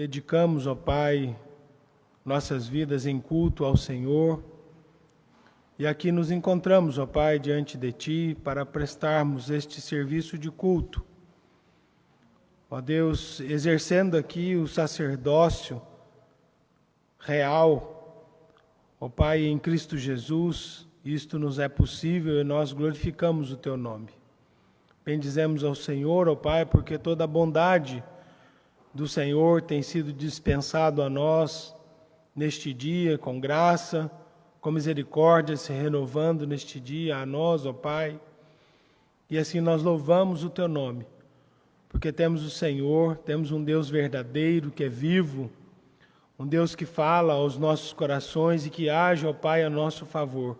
Dedicamos, ó Pai, nossas vidas em culto ao Senhor. E aqui nos encontramos, ó Pai, diante de Ti, para prestarmos este serviço de culto. Ó Deus, exercendo aqui o sacerdócio real, ó Pai, em Cristo Jesus, isto nos é possível e nós glorificamos o Teu nome. Bendizemos ao Senhor, ó Pai, porque toda a bondade do Senhor tem sido dispensado a nós neste dia, com graça, com misericórdia, se renovando neste dia a nós, ó Pai. E assim nós louvamos o Teu nome, porque temos o Senhor, temos um Deus verdadeiro, que é vivo, um Deus que fala aos nossos corações e que age, ó Pai, a nosso favor.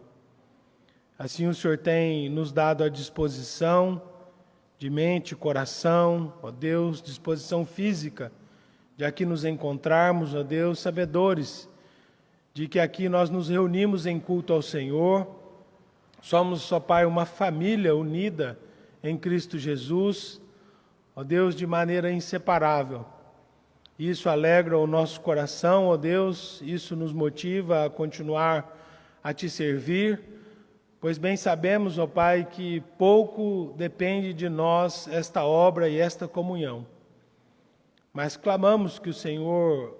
Assim o Senhor tem nos dado a disposição de mente, coração, ó Deus, disposição física, de aqui nos encontrarmos, ó Deus, sabedores de que aqui nós nos reunimos em culto ao Senhor. Somos, ó Pai, uma família unida em Cristo Jesus, ó Deus, de maneira inseparável. Isso alegra o nosso coração, ó Deus, isso nos motiva a continuar a Te servir, pois bem sabemos, ó Pai, que pouco depende de nós esta obra e esta comunhão. Mas clamamos que o Senhor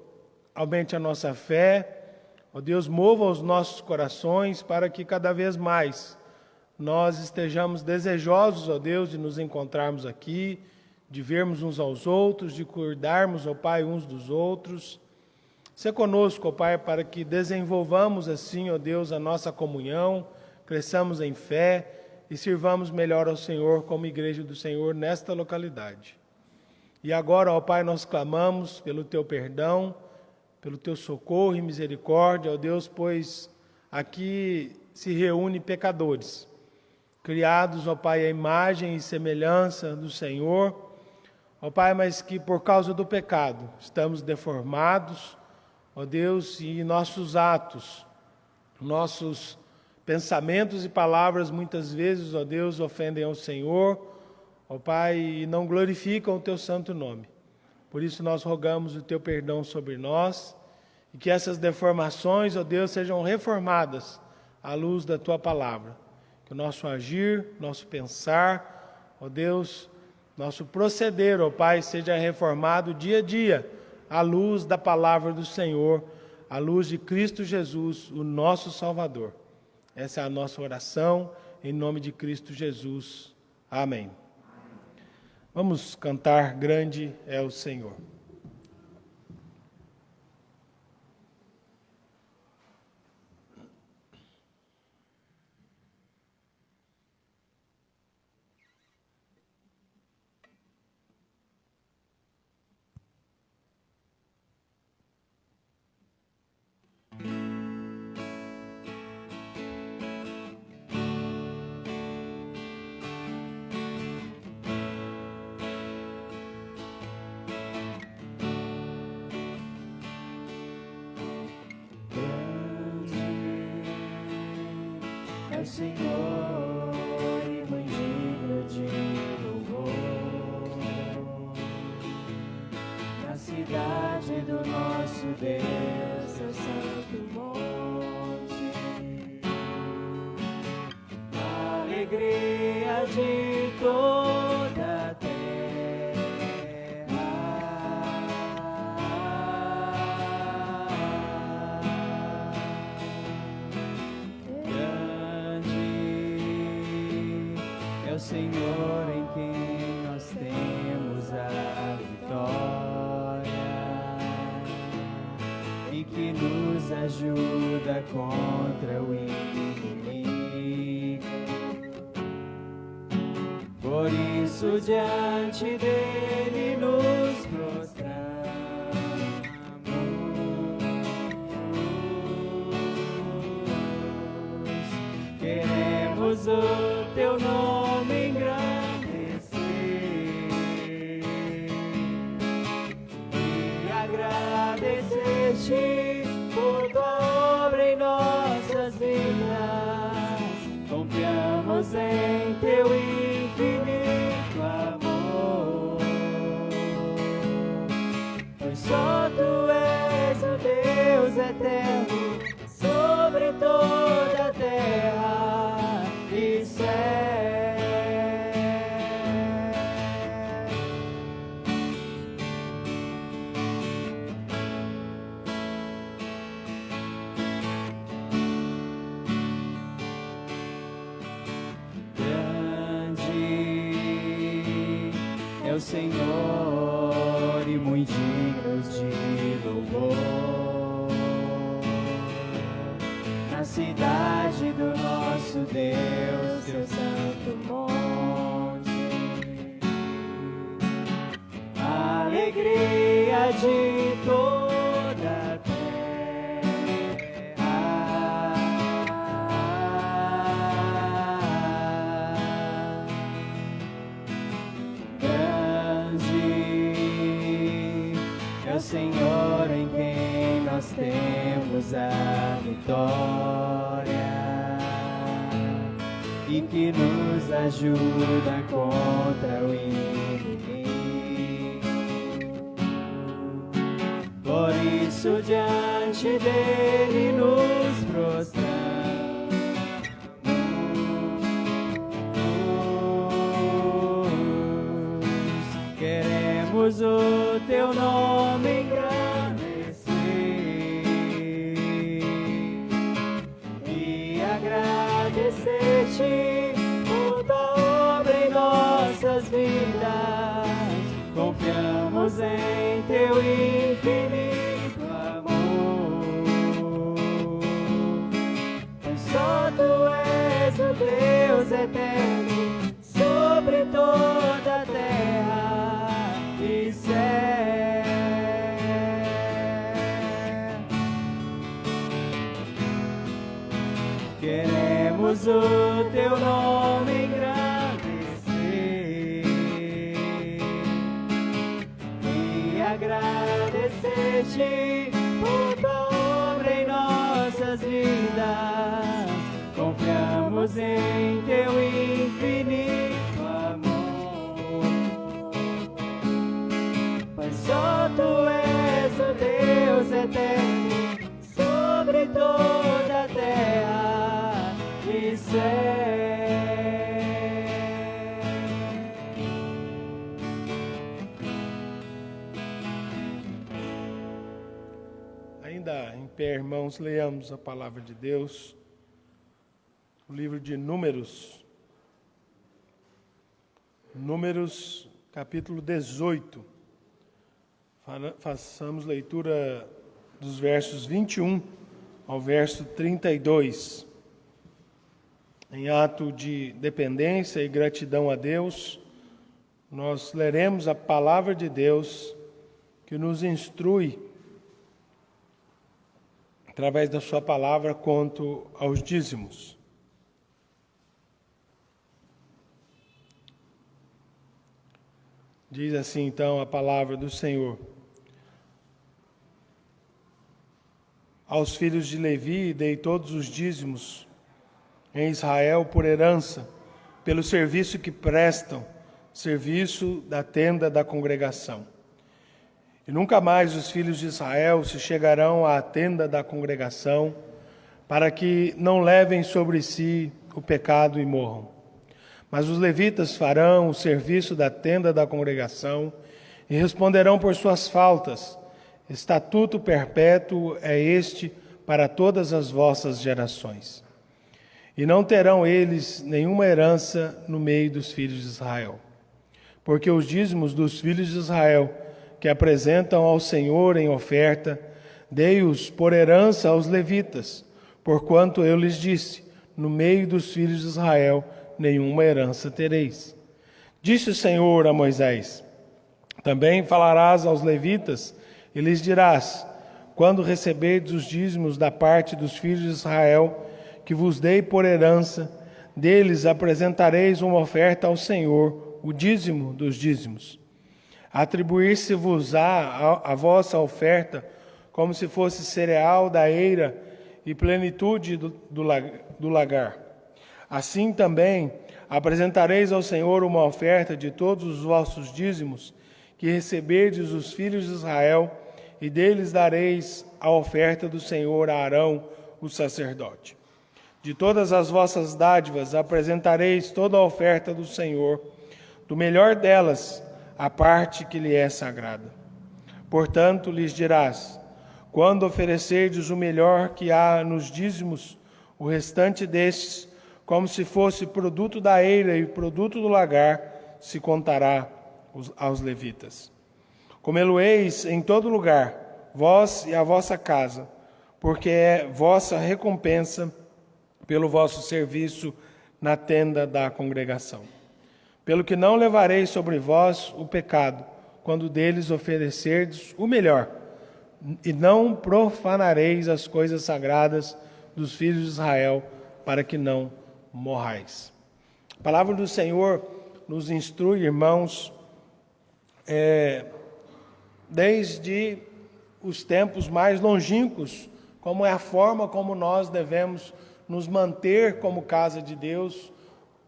aumente a nossa fé, ó Deus, mova os nossos corações para que cada vez mais nós estejamos desejosos, ó Deus, de nos encontrarmos aqui, de vermos uns aos outros, de cuidarmos, ó Pai, uns dos outros. Seja conosco, ó Pai, para que desenvolvamos assim, ó Deus, a nossa comunhão, cresçamos em fé e sirvamos melhor ao Senhor como igreja do Senhor nesta localidade. E agora, ó Pai, nós clamamos pelo Teu perdão, pelo Teu socorro e misericórdia, ó Deus, pois aqui se reúne pecadores, criados, ó Pai, à imagem e semelhança do Senhor, ó Pai, mas que por causa do pecado estamos deformados, ó Deus, e nossos atos, nossos pensamentos e palavras muitas vezes, ó Deus, ofendem ao Senhor, ó Pai, e não glorificam o Teu santo nome. Por isso nós rogamos o Teu perdão sobre nós e que essas deformações, ó Deus, sejam reformadas à luz da Tua palavra. Que o nosso agir, nosso pensar, ó Deus, nosso proceder, ó Pai, seja reformado dia a dia à luz da palavra do Senhor, à luz de Cristo Jesus, o nosso Salvador. Essa é a nossa oração, em nome de Cristo Jesus. Amém. Vamos cantar Grande é o Senhor. É o Senhor e muito digno de louvor, na cidade do nosso Deus, seu santo monte, a alegria de toda a terra. É o Senhor em quem nós temos a vitória e que nos ajuda contra o inimigo. Por isso diante dele nos prostramos, queremos o Teu nome engrandecer e agradecer-te por Tua obra em nossas vidas. Confiamos em Teu infinito amor, pois só Tu és o Deus eterno sobre toda a terra e céu. É o Senhor e muito dignos de louvor na cidade do nosso Deus, seu santo monte. A alegria de toda a Senhor em quem nós temos a vitória e que nos ajuda contra o inimigo. Por isso diante dele nos prostramos. Queremos o teu nome engrandecer e agradecer-te por tua obra em nossas vidas. Confiamos em teu infinito amor, pois só tu és o Deus eterno sobre toda a terra e céu. Queremos o teu nome engrandecer e agradecer-te por tua obra em nossas vidas. Confiamos em teu infinito amor, pois só tu és o Deus eterno sobre toda a terra e céu. Ainda em pé, irmãos, leamos a palavra de Deus, o livro de Números, capítulo 18. Façamos leitura dos versos 21 ao verso 32. Em ato de dependência e gratidão a Deus, nós leremos a palavra de Deus que nos instrui, através da sua palavra, quanto aos dízimos. Diz assim, então, a palavra do Senhor. Aos filhos de Levi dei todos os dízimos em Israel por herança, pelo serviço que prestam, serviço da tenda da congregação. E nunca mais os filhos de Israel se chegarão à tenda da congregação, para que não levem sobre si o pecado e morram. Mas os levitas farão o serviço da tenda da congregação e responderão por suas faltas. Estatuto perpétuo é este para todas as vossas gerações. E não terão eles nenhuma herança no meio dos filhos de Israel. Porque os dízimos dos filhos de Israel, que apresentam ao Senhor em oferta, dei-os por herança aos levitas, porquanto eu lhes disse, no meio dos filhos de Israel, nenhuma herança tereis. Disse o Senhor a Moisés, também falarás aos levitas, e lhes dirás, quando receberdes os dízimos da parte dos filhos de Israel, que vos dei por herança, deles apresentareis uma oferta ao Senhor, o dízimo dos dízimos. Atribuir-se-vos-á a vossa oferta, como se fosse cereal da eira e plenitude do lagar. Assim também apresentareis ao Senhor uma oferta de todos os vossos dízimos, que receberdes os filhos de Israel, e deles dareis a oferta do Senhor a Arão, o sacerdote. De todas as vossas dádivas apresentareis toda a oferta do Senhor, do melhor delas, a parte que lhe é sagrada. Portanto, lhes dirás: quando oferecerdes o melhor que há nos dízimos, o restante destes, como se fosse produto da eira e produto do lagar, se contará aos levitas. Comê-lo-eis em todo lugar, vós e a vossa casa, porque é vossa recompensa pelo vosso serviço na tenda da congregação. Pelo que não levareis sobre vós o pecado, quando deles oferecerdes o melhor, e não profanareis as coisas sagradas dos filhos de Israel, para que não morrais. A palavra do Senhor nos instrui, irmãos, desde os tempos mais longínquos, como é a forma como nós devemos nos manter como casa de Deus,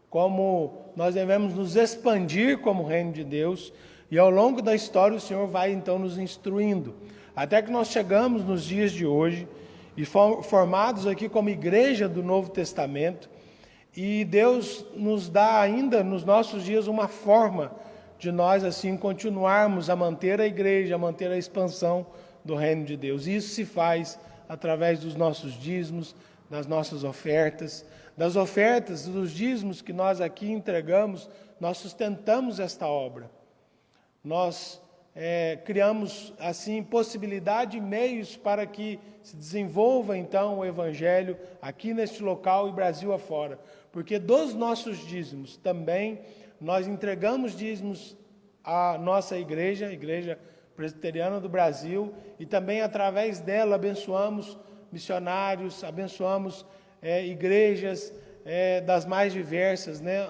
como nós devemos nos expandir como reino de Deus, e ao longo da história o Senhor vai então nos instruindo, até que nós chegamos nos dias de hoje, e formados aqui como igreja do Novo Testamento, e Deus nos dá ainda nos nossos dias uma forma de nós assim continuarmos a manter a igreja, a manter a expansão do reino de Deus. E isso se faz através dos nossos dízimos, das nossas ofertas, das ofertas, dos dízimos que nós aqui entregamos, nós sustentamos esta obra. Nós criamos, assim, possibilidade e meios para que se desenvolva, então, o Evangelho aqui neste local e Brasil afora. Porque dos nossos dízimos também, nós entregamos dízimos à nossa igreja, a Igreja Presbiteriana do Brasil, e também através dela abençoamos missionários, abençoamos igrejas das mais diversas, né,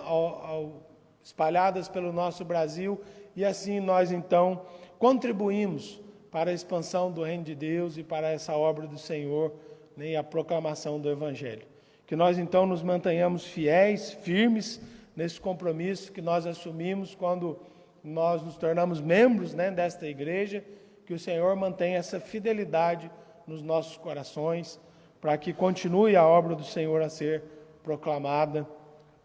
espalhadas pelo nosso Brasil, e assim nós então contribuímos para a expansão do reino de Deus e para essa obra do Senhor, né, e a proclamação do Evangelho. Que nós então nos mantenhamos fiéis, firmes nesse compromisso que nós assumimos quando nós nos tornamos membros, né, desta igreja, que o Senhor mantenha essa fidelidade nos nossos corações, para que continue a obra do Senhor a ser proclamada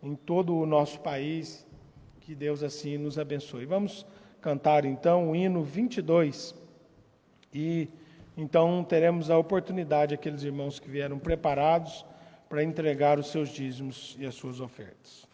em todo o nosso país, que Deus assim nos abençoe. Vamos cantar então o hino 22, e então teremos a oportunidade, aqueles irmãos que vieram preparados, para entregar os seus dízimos e as suas ofertas.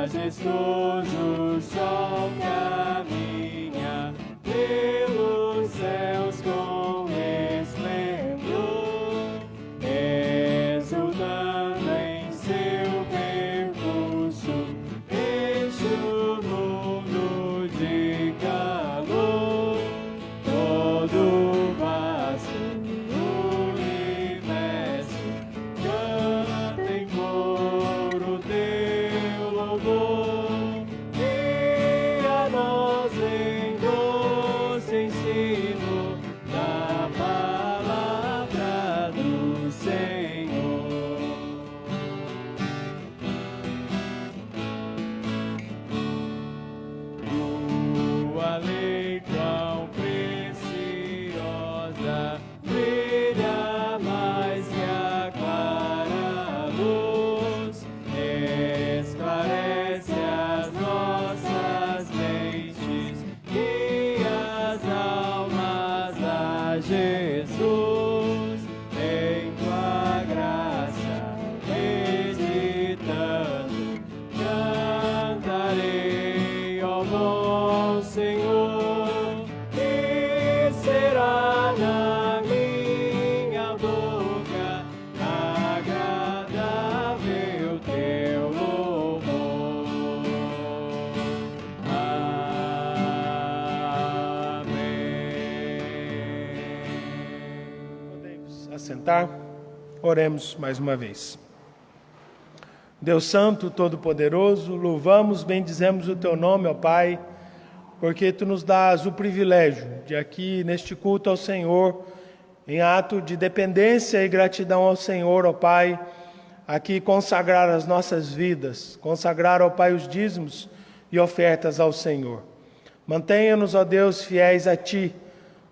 Majestoso sol caminha pelos céus com esplendor, exultando em seu percurso, enche o mundo assentar. Oremos mais uma vez. Deus Santo, Todo-Poderoso, louvamos, bendizemos o Teu nome, ó Pai, porque Tu nos dás o privilégio de aqui, neste culto ao Senhor, em ato de dependência e gratidão ao Senhor, ó Pai, aqui consagrar as nossas vidas, consagrar, ó Pai, os dízimos e ofertas ao Senhor. Mantenha-nos, ó Deus, fiéis a Ti,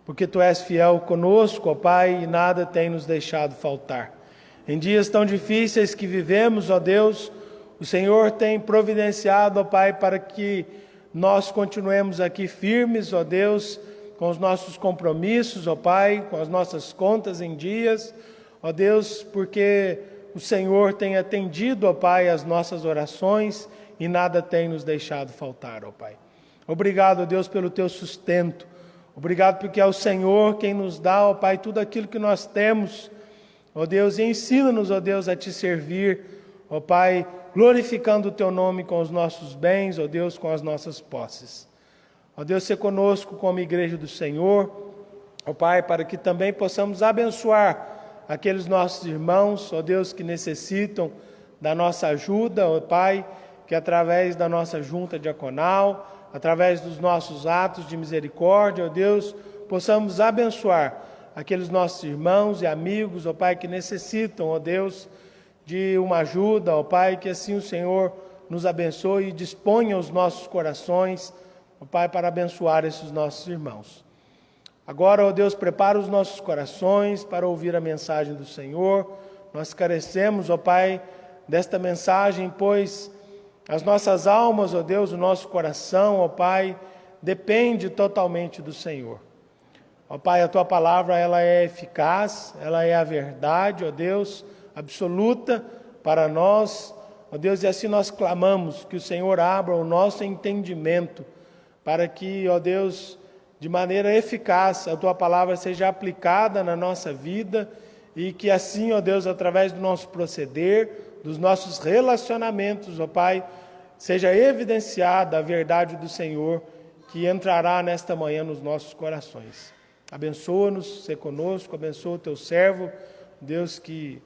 porque Tu és fiel conosco, ó Pai, e nada tem nos deixado faltar. Em dias tão difíceis que vivemos, ó Deus, o Senhor tem providenciado, ó Pai, para que nós continuemos aqui firmes, ó Deus, com os nossos compromissos, ó Pai, com as nossas contas em dias, ó Deus, porque o Senhor tem atendido, ó Pai, as nossas orações e nada tem nos deixado faltar, ó Pai. Obrigado, ó Deus, pelo Teu sustento. Obrigado porque é o Senhor quem nos dá, ó Pai, tudo aquilo que nós temos, ó Deus, e ensina-nos, ó Deus, a Te servir, ó Pai, glorificando o Teu nome com os nossos bens, ó Deus, com as nossas posses. Ó Deus, ser conosco como igreja do Senhor, ó Pai, para que também possamos abençoar aqueles nossos irmãos, ó Deus, que necessitam da nossa ajuda, ó Pai, que através da nossa junta diaconal, através dos nossos atos de misericórdia, ó Deus, possamos abençoar aqueles nossos irmãos e amigos, ó Pai, que necessitam, ó Deus, de uma ajuda, ó Pai, que assim o Senhor nos abençoe e disponha os nossos corações, ó Pai, para abençoar esses nossos irmãos. Agora, ó Deus, prepara os nossos corações para ouvir a mensagem do Senhor. Nós carecemos, ó Pai, desta mensagem, pois as nossas almas, ó Deus, o nosso coração, ó Pai, depende totalmente do Senhor. Ó Pai, a Tua palavra, ela é eficaz, ela é a verdade, ó Deus, absoluta para nós, ó Deus, e assim nós clamamos que o Senhor abra o nosso entendimento para que, ó Deus, de maneira eficaz a Tua palavra seja aplicada na nossa vida e que assim, ó Deus, através do nosso proceder, dos nossos relacionamentos, ó Pai, seja evidenciada a verdade do Senhor que entrará nesta manhã nos nossos corações. Abençoa-nos, ser conosco, abençoa o Teu servo, Deus que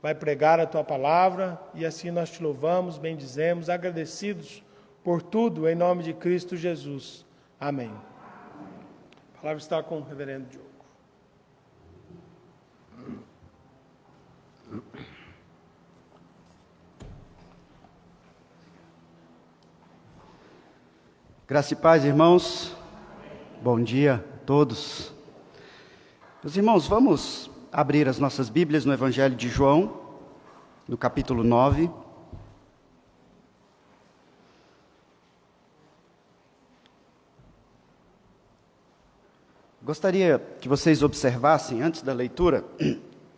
vai pregar a Tua palavra, e assim nós Te louvamos, bendizemos, agradecidos por tudo, em nome de Cristo Jesus. Amém. A palavra está com o reverendo Diogo. Graça e paz, irmãos. Bom dia a todos. Meus irmãos, vamos abrir as nossas Bíblias no Evangelho de João, no capítulo 9. Gostaria que vocês observassem, antes da leitura,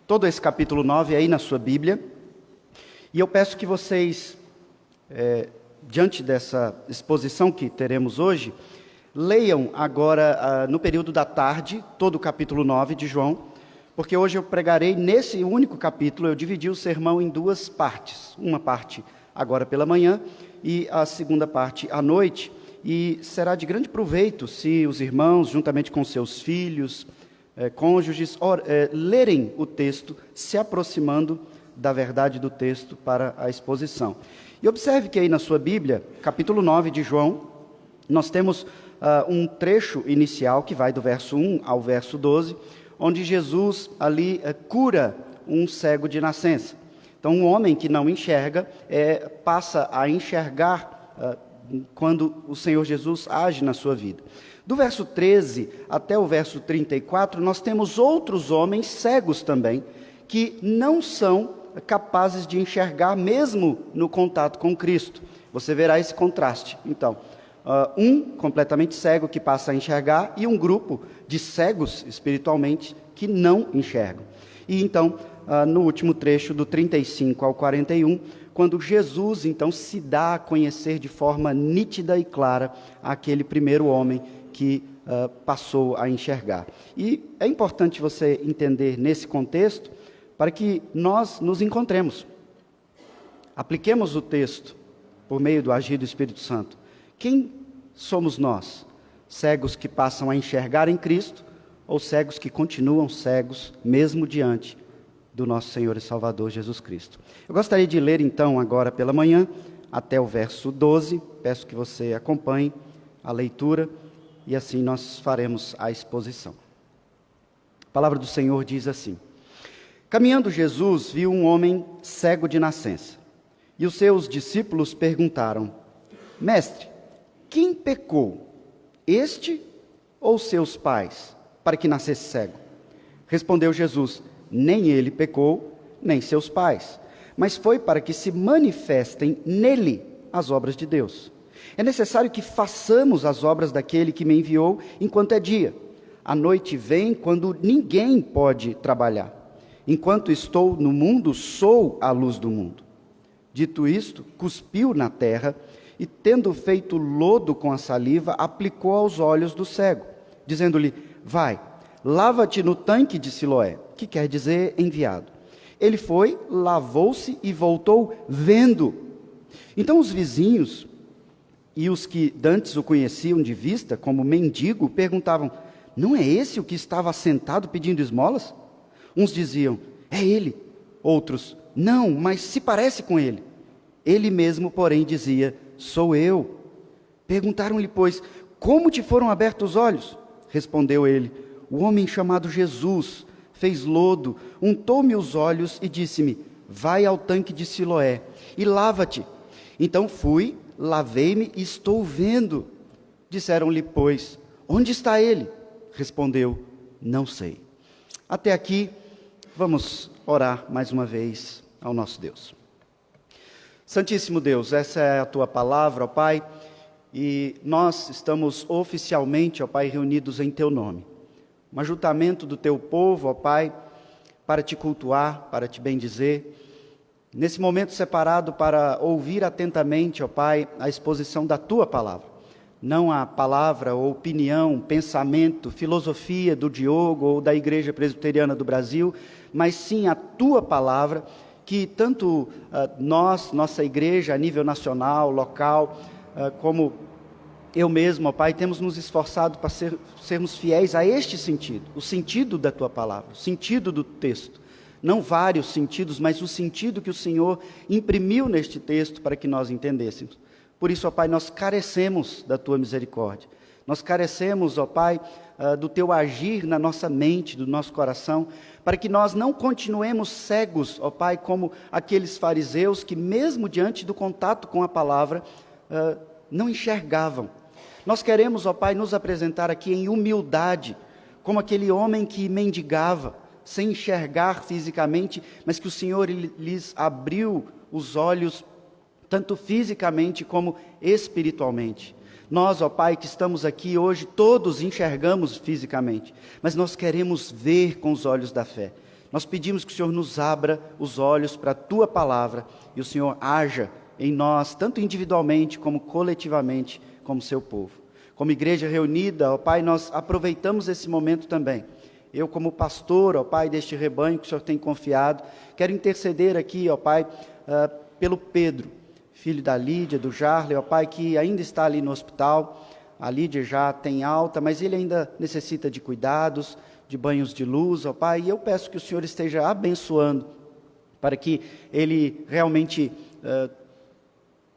todo esse capítulo 9 aí na sua Bíblia. E eu peço que vocês, diante dessa exposição que teremos hoje, leiam agora, no período da tarde, todo o capítulo 9 de João, porque hoje eu pregarei nesse único capítulo. Eu dividi o sermão em duas partes, uma parte agora pela manhã e a segunda parte à noite, e será de grande proveito se os irmãos, juntamente com seus filhos, cônjuges, lerem o texto, se aproximando da verdade do texto para a exposição. E observe que aí na sua Bíblia, capítulo 9 de João, nós temos um trecho inicial que vai do verso 1 ao verso 12, onde Jesus ali cura um cego de nascença. Então, um homem que não enxerga passa a enxergar quando o Senhor Jesus age na sua vida. Do verso 13 até o verso 34, nós temos outros homens cegos também, que não são capazes de enxergar mesmo no contato com Cristo. Você verá esse contraste. Então, um completamente cego que passa a enxergar e um grupo de cegos espiritualmente que não enxergam. E então, no último trecho do 35 ao 41, quando Jesus então se dá a conhecer de forma nítida e clara aquele primeiro homem que passou a enxergar. E é importante você entender nesse contexto para que nós nos encontremos. Apliquemos o texto por meio do agir do Espírito Santo. Quem somos nós? Cegos que passam a enxergar em Cristo ou cegos que continuam cegos mesmo diante do nosso Senhor e Salvador Jesus Cristo. Eu gostaria de ler então agora pela manhã, até o verso 12, peço que você acompanhe a leitura e assim nós faremos a exposição. A palavra do Senhor diz assim: Caminhando Jesus viu um homem cego de nascença, e os seus discípulos perguntaram: Mestre, quem pecou, este ou seus pais, para que nascesse cego? Respondeu Jesus: Nem ele pecou, nem seus pais, mas foi para que se manifestem nele as obras de Deus. É necessário que façamos as obras daquele que me enviou enquanto é dia. A noite vem quando ninguém pode trabalhar. Enquanto estou no mundo, sou a luz do mundo. Dito isto, cuspiu na terra e, tendo feito lodo com a saliva, aplicou aos olhos do cego, dizendo-lhe: Vai, lava-te no tanque de Siloé, que quer dizer enviado. Ele foi, lavou-se e voltou vendo. Então os vizinhos e os que dantes o conheciam de vista, como mendigo, perguntavam: Não é esse o que estava sentado pedindo esmolas? Uns diziam: É ele. Outros: Não, mas se parece com ele. Ele mesmo, porém, dizia: Sou eu. Perguntaram-lhe, pois: Como te foram abertos os olhos? Respondeu ele: O homem chamado Jesus fez lodo, untou-me os olhos e disse-me: Vai ao tanque de Siloé e lava-te. Então fui, lavei-me e estou vendo. Disseram-lhe, pois: Onde está ele? Respondeu: Não sei. Até aqui, vamos orar mais uma vez ao nosso Deus. Santíssimo Deus, essa é a Tua palavra, ó Pai, e nós estamos oficialmente, ó Pai, reunidos em Teu nome. Um ajuntamento do Teu povo, ó Pai, para Te cultuar, para Te bendizer. Nesse momento separado para ouvir atentamente, ó Pai, a exposição da Tua palavra. Não a palavra, ou opinião, pensamento, filosofia do Diogo ou da Igreja Presbiteriana do Brasil, mas sim a Tua palavra, que tanto nossa igreja a nível nacional, local, como eu mesmo, ó Pai, temos nos esforçado para sermos fiéis a este sentido, o sentido da Tua palavra, o sentido do texto. Não vários sentidos, mas o sentido que o Senhor imprimiu neste texto para que nós entendêssemos. Por isso, ó Pai, nós carecemos da Tua misericórdia. Nós carecemos, ó Pai, do Teu agir na nossa mente, do nosso coração, para que nós não continuemos cegos, ó Pai, como aqueles fariseus que, mesmo diante do contato com a palavra, não enxergavam. Nós queremos, ó Pai, nos apresentar aqui em humildade, como aquele homem que mendigava, sem enxergar fisicamente, mas que o Senhor lhes abriu os olhos, tanto fisicamente como espiritualmente. Nós, ó Pai, que estamos aqui hoje, todos enxergamos fisicamente, mas nós queremos ver com os olhos da fé. Nós pedimos que o Senhor nos abra os olhos para a Tua palavra e o Senhor haja em nós, tanto individualmente como coletivamente, como Seu povo. Como igreja reunida, ó Pai, nós aproveitamos esse momento também. Eu, como pastor, ó Pai, deste rebanho que o Senhor tem confiado, quero interceder aqui, ó Pai, pelo Pedro, filho da Lídia, do Jarley, ó Pai, que ainda está ali no hospital. A Lídia já tem alta, mas ele ainda necessita de cuidados, de banhos de luz, ó Pai, e eu peço que o Senhor esteja abençoando, para que ele realmente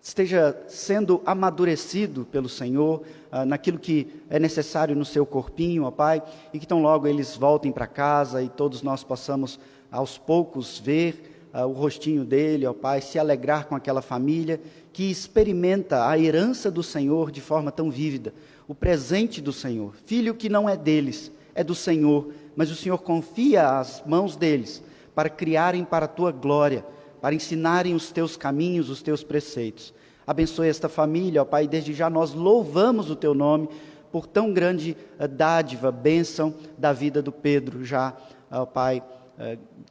esteja sendo amadurecido pelo Senhor, naquilo que é necessário no seu corpinho, ó Pai, e que tão logo eles voltem para casa e todos nós possamos, aos poucos, ver o rostinho dele, ó Pai, se alegrar com aquela família que experimenta a herança do Senhor de forma tão vívida, o presente do Senhor, filho que não é deles, é do Senhor, mas o Senhor confia às mãos deles para criarem para a Tua glória, para ensinarem os Teus caminhos, os Teus preceitos. Abençoe esta família, ó Pai, desde já nós louvamos o Teu nome por tão grande dádiva, bênção da vida do Pedro, já, ó Pai,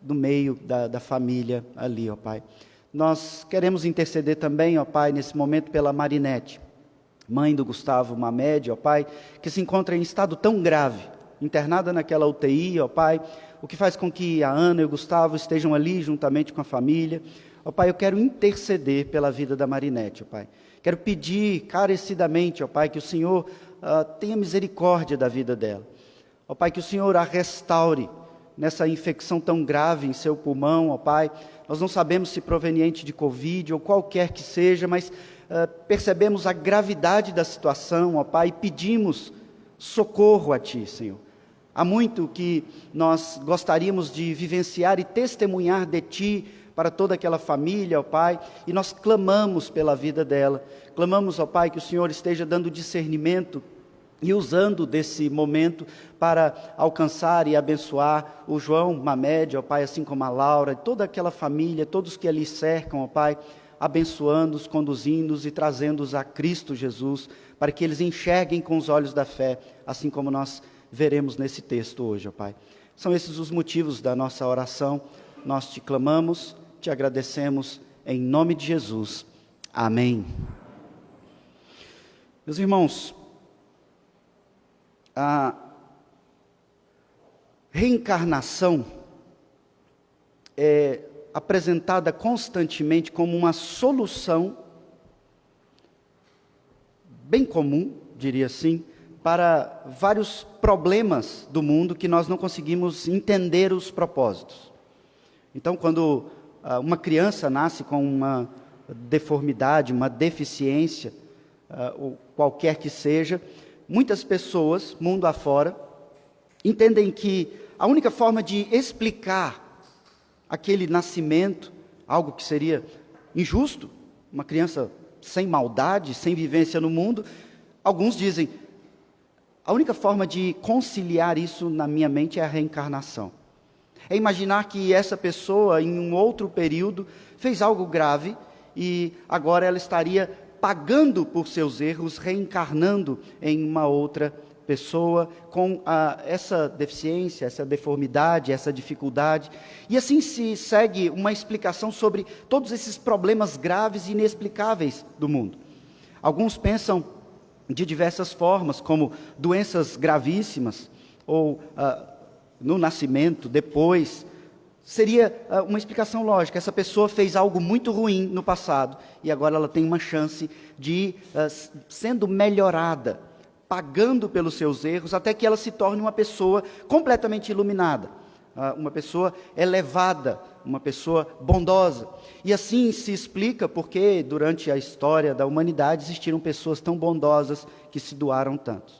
no meio da família ali, ó Pai. Nós queremos interceder também, ó Pai, nesse momento pela Marinete, mãe do Gustavo Mamed, ó Pai, que se encontra em estado tão grave, internada naquela UTI, ó Pai, o que faz com que a Ana e o Gustavo estejam ali juntamente com a família. Ó Pai, eu quero interceder pela vida da Marinete, ó Pai. Quero pedir carecidamente, ó Pai, que o Senhor tenha misericórdia da vida dela. Ó Pai, que o Senhor a restaure nessa infecção tão grave em seu pulmão, ó Pai. Nós não sabemos se proveniente de Covid ou qualquer que seja, mas percebemos a gravidade da situação, ó Pai, e pedimos socorro a Ti, Senhor. Há muito que nós gostaríamos de vivenciar e testemunhar de Ti para toda aquela família, ó Pai, e nós clamamos pela vida dela. Clamamos, ó Pai, que o Senhor esteja dando discernimento e usando desse momento para alcançar e abençoar o João Mamed, ó Pai, assim como a Laura, toda aquela família, todos que ali cercam, ó Pai, abençoando-os, conduzindo-os e trazendo-os a Cristo Jesus, para que eles enxerguem com os olhos da fé, assim como nós veremos nesse texto hoje, ó Pai. São esses os motivos da nossa oração. Nós te clamamos, te agradecemos, em nome de Jesus. Amém. Meus irmãos, a reencarnação é apresentada constantemente como uma solução bem comum, diria assim, para vários problemas do mundo que nós não conseguimos entender os propósitos. Então, quando uma criança nasce com uma deformidade, uma deficiência, ou qualquer que seja, muitas pessoas, mundo afora, entendem que a única forma de explicar aquele nascimento, algo que seria injusto, uma criança sem maldade, sem vivência no mundo, alguns dizem, a única forma de conciliar isso na minha mente é a reencarnação. É imaginar que essa pessoa, em um outro período, fez algo grave e agora ela estaria pagando por seus erros, reencarnando em uma outra pessoa com essa deficiência, essa deformidade, essa dificuldade. E assim se segue uma explicação sobre todos esses problemas graves e inexplicáveis do mundo. Alguns pensam de diversas formas, como doenças gravíssimas, ou no nascimento, depois. Seria uma explicação lógica. Essa pessoa fez algo muito ruim no passado, e agora ela tem uma chance de, sendo melhorada, pagando pelos seus erros, até que ela se torne uma pessoa completamente iluminada, uma pessoa elevada, uma pessoa bondosa. E assim se explica porque durante a história da humanidade existiram pessoas tão bondosas que se doaram tanto.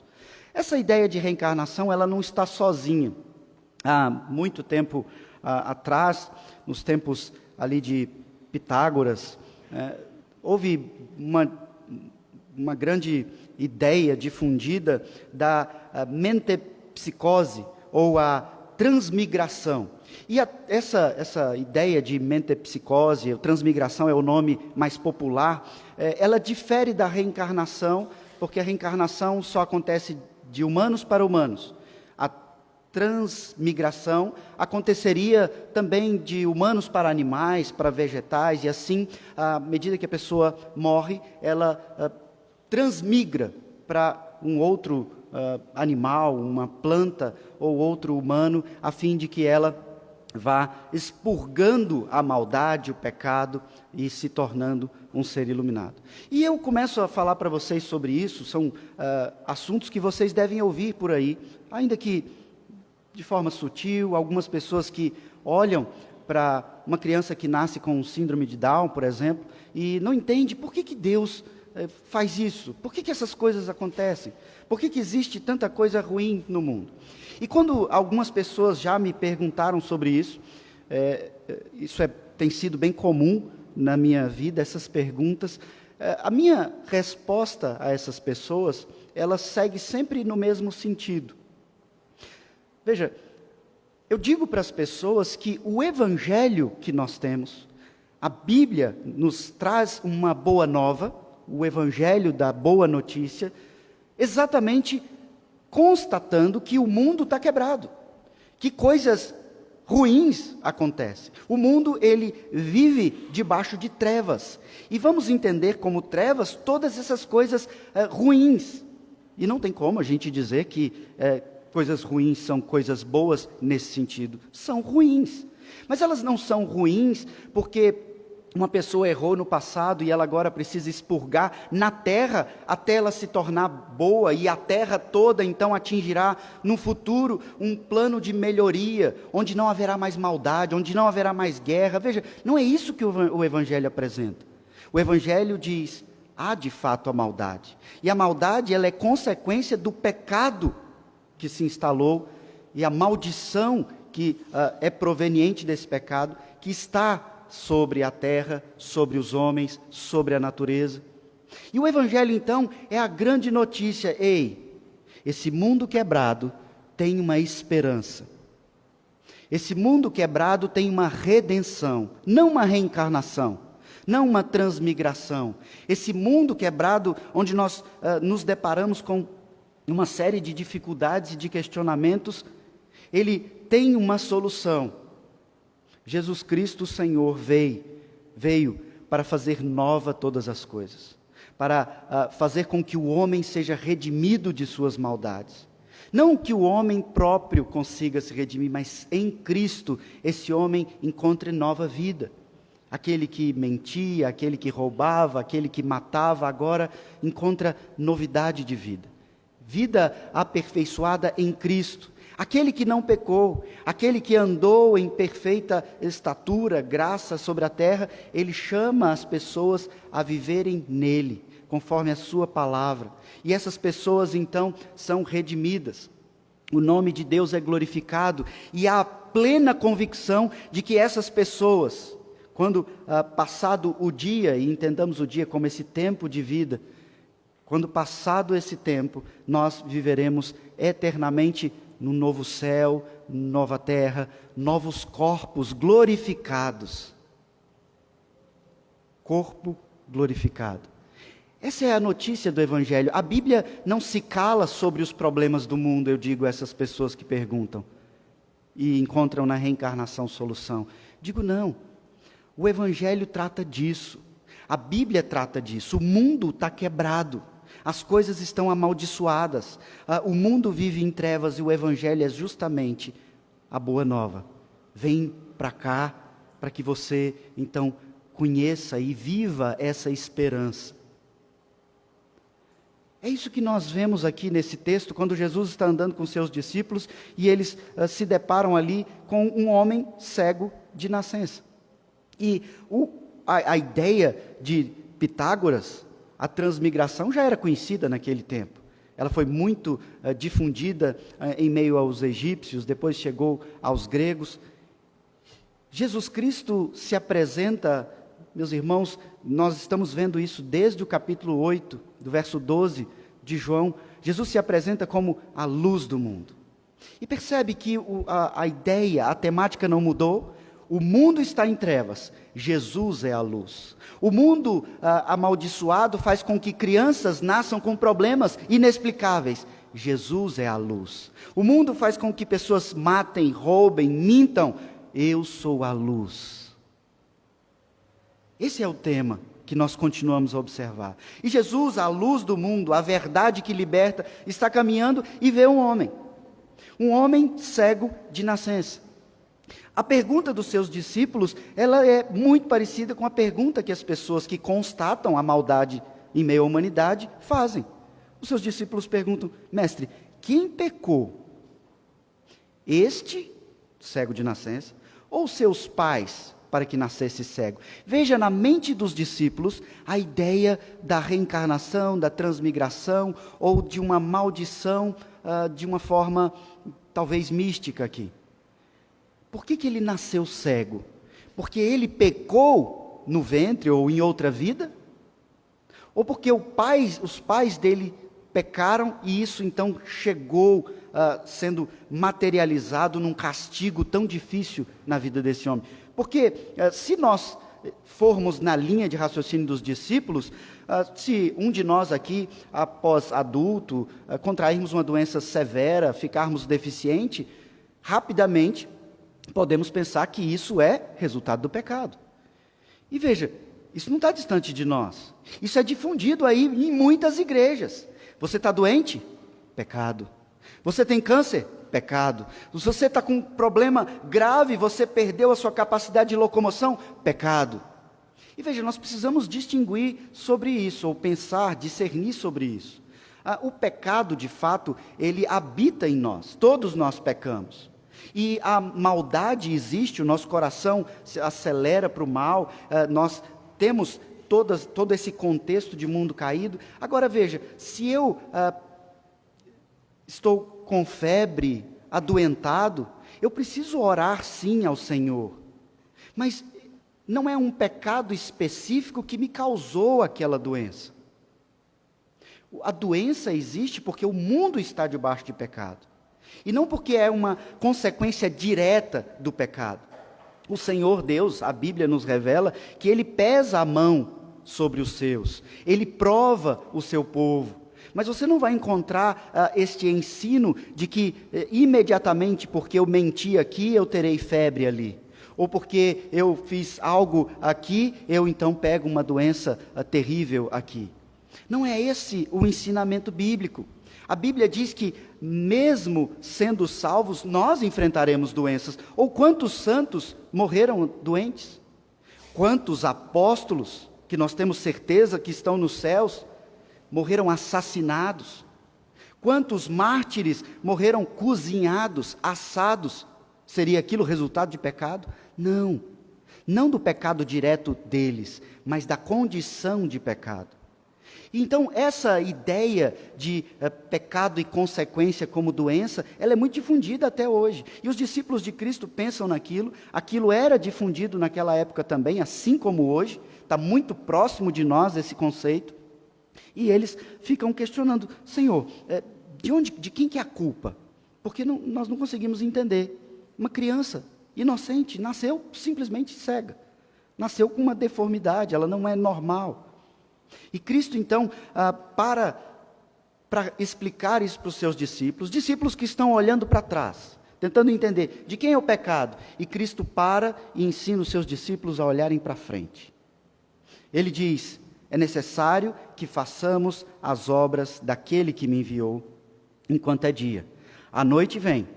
Essa ideia de reencarnação, ela não está sozinha. Há muito tempo atrás, nos tempos ali de Pitágoras, houve uma grande ideia difundida da mentepsicose, ou a transmigração. E essa ideia de mentepsicose, ou transmigração é o nome mais popular, ela difere da reencarnação, porque a reencarnação só acontece de humanos para humanos. A transmigração aconteceria também de humanos para animais, para vegetais, e assim, à medida que a pessoa morre, ela transmigra para um outro animal, uma planta ou outro humano, a fim de que ela vá expurgando a maldade, o pecado e se tornando um ser iluminado. E eu começo a falar para vocês sobre isso, são assuntos que vocês devem ouvir por aí, ainda que de forma sutil. Algumas pessoas que olham para uma criança que nasce com síndrome de Down, por exemplo, e não entende por que Deus faz isso, por que essas coisas acontecem, por que existe tanta coisa ruim no mundo. E quando algumas pessoas já me perguntaram sobre isso, tem sido bem comum na minha vida, essas perguntas, a minha resposta a essas pessoas, ela segue sempre no mesmo sentido. Veja, eu digo para as pessoas que o evangelho que nós temos, a Bíblia nos traz uma boa nova, o evangelho da boa notícia, exatamente constatando que o mundo está quebrado, que coisas ruins acontecem. O mundo, ele vive debaixo de trevas, e vamos entender como trevas todas essas coisas ruins, e não tem como a gente dizer que coisas ruins são coisas boas nesse sentido, são ruins, mas elas não são ruins porque uma pessoa errou no passado e ela agora precisa expurgar na terra até ela se tornar boa, e a terra toda então atingirá no futuro um plano de melhoria, onde não haverá mais maldade, onde não haverá mais guerra. Veja, não é isso que o Evangelho apresenta. O Evangelho diz: há de fato a maldade, e a maldade ela é consequência do pecado que se instalou, e a maldição que é proveniente desse pecado, que está sobre a terra, sobre os homens, sobre a natureza. E o Evangelho então é a grande notícia: ei, esse mundo quebrado tem uma esperança. Esse mundo quebrado tem uma redenção, não uma reencarnação, não uma transmigração. Esse mundo quebrado, onde nós nos deparamos com uma série de dificuldades e de questionamentos, ele tem uma solução. Jesus Cristo, o Senhor, veio para fazer nova todas as coisas, para fazer com que o homem seja redimido de suas maldades. Não que o homem próprio consiga se redimir, mas em Cristo esse homem encontre nova vida. Aquele que mentia, aquele que roubava, aquele que matava, agora encontra novidade de vida. Vida aperfeiçoada em Cristo. Aquele que não pecou, aquele que andou em perfeita estatura, graça sobre a terra, ele chama as pessoas a viverem nele, conforme a sua palavra. E essas pessoas então são redimidas. O nome de Deus é glorificado, e há plena convicção de que essas pessoas, quando passado o dia, e entendamos o dia como esse tempo de vida, quando passado esse tempo, nós viveremos eternamente no novo céu, nova terra, novos corpos glorificados. Corpo glorificado. Essa é a notícia do Evangelho. A Bíblia não se cala sobre os problemas do mundo, eu digo a essas pessoas que perguntam e encontram na reencarnação solução. Digo não, o Evangelho trata disso, a Bíblia trata disso. O mundo está quebrado. As coisas estão amaldiçoadas, o mundo vive em trevas, e o Evangelho é justamente a boa nova. Vem para cá, para que você então conheça e viva essa esperança. É isso que nós vemos aqui nesse texto, quando Jesus está andando com seus discípulos, e eles se deparam ali com um homem cego de nascença. E a ideia de Pitágoras, a transmigração, já era conhecida naquele tempo. Ela foi muito difundida em meio aos egípcios, depois chegou aos gregos. Jesus Cristo se apresenta, meus irmãos, nós estamos vendo isso desde o capítulo 8, do verso 12 de João. Jesus se apresenta como a luz do mundo. E percebe que a ideia, a temática não mudou. O mundo está em trevas, Jesus é a luz. O mundo amaldiçoado faz com que crianças nasçam com problemas inexplicáveis, Jesus é a luz. O mundo faz com que pessoas matem, roubem, mintam, eu sou a luz. Esse é o tema que nós continuamos a observar. E Jesus, a luz do mundo, a verdade que liberta, está caminhando e vê um homem cego de nascença. A pergunta dos seus discípulos, ela é muito parecida com a pergunta que as pessoas que constatam a maldade em meio à humanidade fazem. Os seus discípulos perguntam: mestre, quem pecou? Este, cego de nascença, ou seus pais, para que nascesse cego? Veja na mente dos discípulos a ideia da reencarnação, da transmigração, ou de uma maldição, de uma forma talvez mística aqui. Por que ele nasceu cego? Porque ele pecou no ventre ou em outra vida? Ou porque os pais dele pecaram e isso então chegou sendo materializado num castigo tão difícil na vida desse homem? Porque se nós formos na linha de raciocínio dos discípulos, se um de nós aqui, após adulto, contrairmos uma doença severa, ficarmos deficiente, rapidamente podemos pensar que isso é resultado do pecado. E veja, isso não está distante de nós. Isso é difundido aí em muitas igrejas. Você está doente? Pecado. Você tem câncer? Pecado. Se você está com um problema grave, você perdeu a sua capacidade de locomoção? Pecado. E veja, nós precisamos distinguir sobre isso, ou pensar, discernir sobre isso. O pecado, de fato, ele habita em nós, todos nós pecamos. E a maldade existe, o nosso coração se acelera para o mal, nós temos todo esse contexto de mundo caído. Agora veja, se eu estou com febre, adoentado, eu preciso orar sim ao Senhor, mas não é um pecado específico que me causou aquela doença. A doença existe porque o mundo está debaixo de pecado, e não porque é uma consequência direta do pecado. O Senhor Deus, a Bíblia nos revela que Ele pesa a mão sobre os seus, Ele prova o seu povo. Mas você não vai encontrar este ensino de que imediatamente porque eu menti aqui, eu terei febre ali. Ou porque eu fiz algo aqui, eu então pego uma doença terrível aqui. Não é esse o ensinamento bíblico. A Bíblia diz que, mesmo sendo salvos, nós enfrentaremos doenças. Ou quantos santos morreram doentes? Quantos apóstolos, que nós temos certeza que estão nos céus, morreram assassinados? Quantos mártires morreram cozinhados, assados? Seria aquilo resultado de pecado? Não. Não do pecado direto deles, mas da condição de pecado. Então, essa ideia de pecado e consequência como doença, ela é muito difundida até hoje. E os discípulos de Cristo pensam naquilo, aquilo era difundido naquela época também, assim como hoje, está muito próximo de nós esse conceito. E eles ficam questionando, Senhor, de quem que é a culpa? Porque nós não conseguimos entender. Uma criança inocente nasceu simplesmente cega, nasceu com uma deformidade, ela não é normal. E Cristo, então, para explicar isso para os seus discípulos que estão olhando para trás, tentando entender de quem é o pecado, e Cristo para e ensina os seus discípulos a olharem para frente. Ele diz, é necessário que façamos as obras daquele que me enviou, enquanto é dia. A noite vem,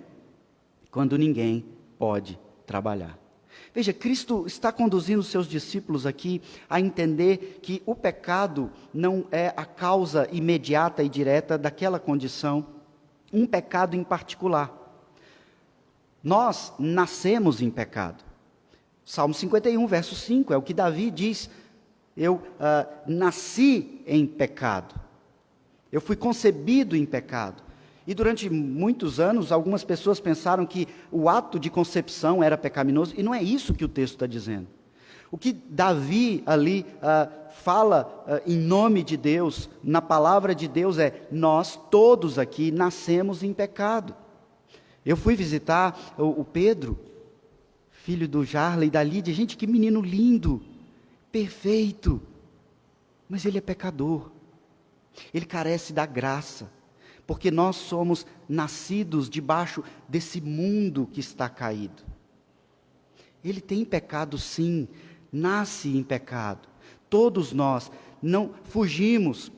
quando ninguém pode trabalhar. Veja, Cristo está conduzindo os seus discípulos aqui a entender que o pecado não é a causa imediata e direta daquela condição, um pecado em particular. Nós nascemos em pecado. Salmo 51, verso 5, é o que Davi diz, eu nasci em pecado, eu fui concebido em pecado. E durante muitos anos, algumas pessoas pensaram que o ato de concepção era pecaminoso, e não é isso que o texto está dizendo. O que Davi ali fala em nome de Deus, na palavra de Deus, é: nós todos aqui nascemos em pecado. Eu fui visitar o Pedro, filho do Jarla e da Lídia. Gente, que menino lindo, perfeito, mas ele é pecador, ele carece da graça. Porque nós somos nascidos debaixo desse mundo que está caído. Ele tem pecado sim, nasce em pecado. Todos nós não fugimos,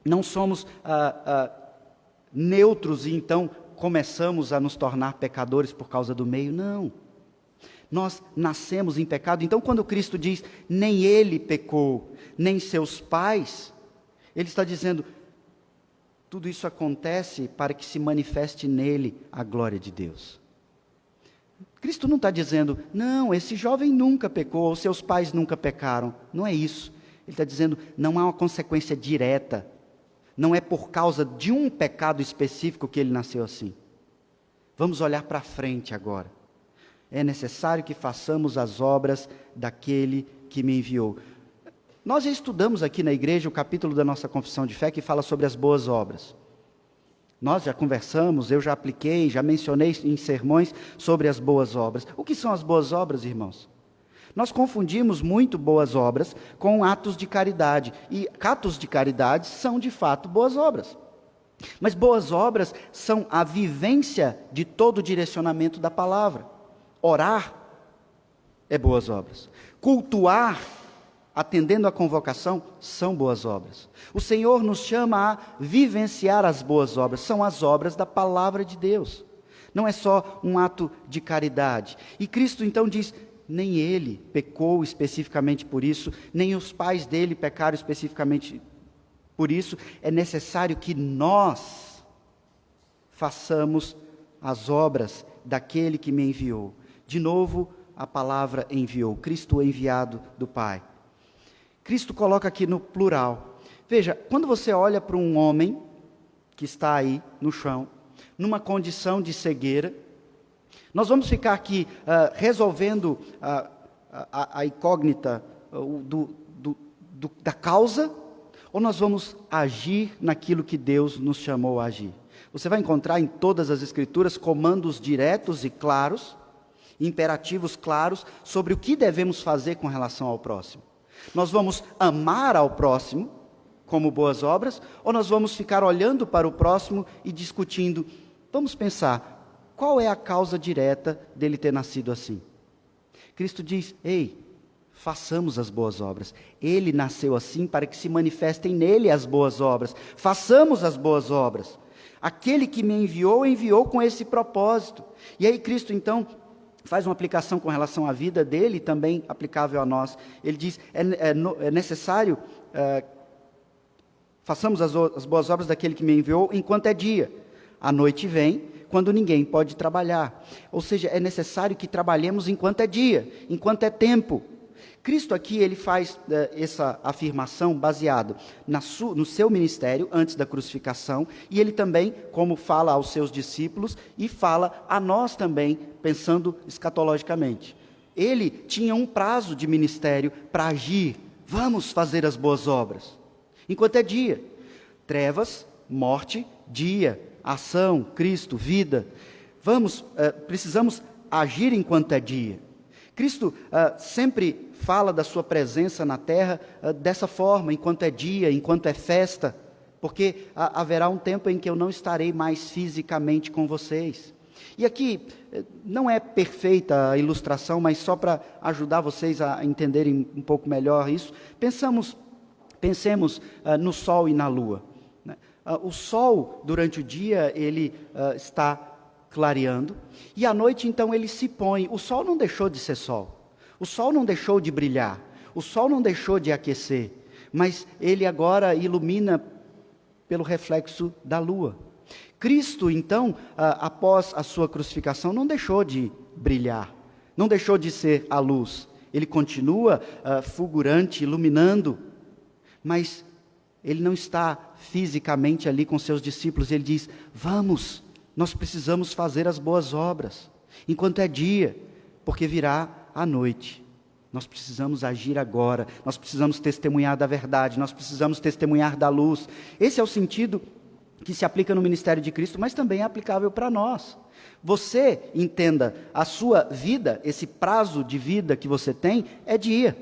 não somos neutros e então começamos a nos tornar pecadores por causa do meio, não. Nós nascemos em pecado, então quando Cristo diz, nem ele pecou, nem seus pais, ele está dizendo, tudo isso acontece para que se manifeste nele a glória de Deus. Cristo não está dizendo, não, esse jovem nunca pecou, ou seus pais nunca pecaram. Não é isso. Ele está dizendo, não há uma consequência direta. Não é por causa de um pecado específico que ele nasceu assim. Vamos olhar para frente agora. É necessário que façamos as obras daquele que me enviou. Nós já estudamos aqui na igreja o capítulo da nossa confissão de fé que fala sobre as boas obras. Nós já conversamos, eu já apliquei, já mencionei em sermões sobre as boas obras. O que são as boas obras, irmãos? Nós confundimos muito boas obras com atos de caridade. E atos de caridade são, de fato, boas obras. Mas boas obras são a vivência de todo o direcionamento da palavra. Orar é boas obras. Cultuar, atendendo à convocação, são boas obras. O Senhor nos chama a vivenciar as boas obras, são as obras da palavra de Deus. Não é só um ato de caridade. E Cristo então diz, nem ele pecou especificamente por isso, nem os pais dele pecaram especificamente por isso. É necessário que nós façamos as obras daquele que me enviou. De novo, a palavra enviou, Cristo enviado do Pai. Cristo coloca aqui no plural. Veja, quando você olha para um homem que está aí no chão, numa condição de cegueira, nós vamos ficar aqui resolvendo a incógnita da causa, ou nós vamos agir naquilo que Deus nos chamou a agir? Você vai encontrar em todas as Escrituras comandos diretos e claros, imperativos claros, sobre o que devemos fazer com relação ao próximo. Nós vamos amar ao próximo como boas obras, ou nós vamos ficar olhando para o próximo e discutindo, vamos pensar, qual é a causa direta dele ter nascido assim? Cristo diz, ei, façamos as boas obras. Ele nasceu assim para que se manifestem nele as boas obras. Façamos as boas obras. Aquele que me enviou, enviou com esse propósito. E aí Cristo então faz uma aplicação com relação à vida dele, também aplicável a nós. Ele diz, é necessário, façamos as boas obras daquele que me enviou enquanto é dia. A noite vem, quando ninguém pode trabalhar. Ou seja, é necessário que trabalhemos enquanto é dia, enquanto é tempo. Cristo aqui, ele faz essa afirmação baseado no seu ministério, antes da crucificação, e ele também, como fala aos seus discípulos, e fala a nós também, pensando escatologicamente. Ele tinha um prazo de ministério para agir, vamos fazer as boas obras, enquanto é dia. Trevas, morte, dia, ação, Cristo, vida. Precisamos agir enquanto é dia. Cristo sempre fala da sua presença na terra dessa forma, enquanto é dia, enquanto é festa, porque haverá um tempo em que eu não estarei mais fisicamente com vocês. E aqui não é perfeita a ilustração, mas só para ajudar vocês a entenderem um pouco melhor isso, pensemos no sol e na lua. O sol, durante o dia, ele está clareando, e à noite, então, ele se põe. O sol não deixou de ser sol, o sol não deixou de brilhar, o sol não deixou de aquecer, mas ele agora ilumina pelo reflexo da lua. Cristo, então, após a sua crucificação, não deixou de brilhar, não deixou de ser a luz, ele continua fulgurante, iluminando, mas ele não está fisicamente ali com seus discípulos. Ele diz, vamos, nós precisamos fazer as boas obras, enquanto é dia, porque virá a noite. Nós precisamos agir agora, nós precisamos testemunhar da verdade, nós precisamos testemunhar da luz. Esse é o sentido que se aplica no ministério de Cristo, mas também é aplicável para nós. Você entenda, a sua vida, esse prazo de vida que você tem, é dia.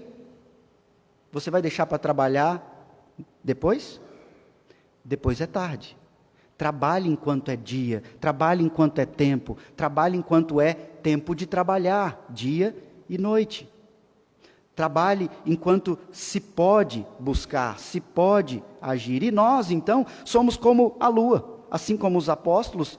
Você vai deixar para trabalhar depois? Depois é tarde. Trabalhe enquanto é dia, trabalhe enquanto é tempo, trabalhe enquanto é tempo de trabalhar, dia e noite. Trabalhe enquanto se pode buscar, se pode agir. E nós, então, somos como a lua, assim como os apóstolos,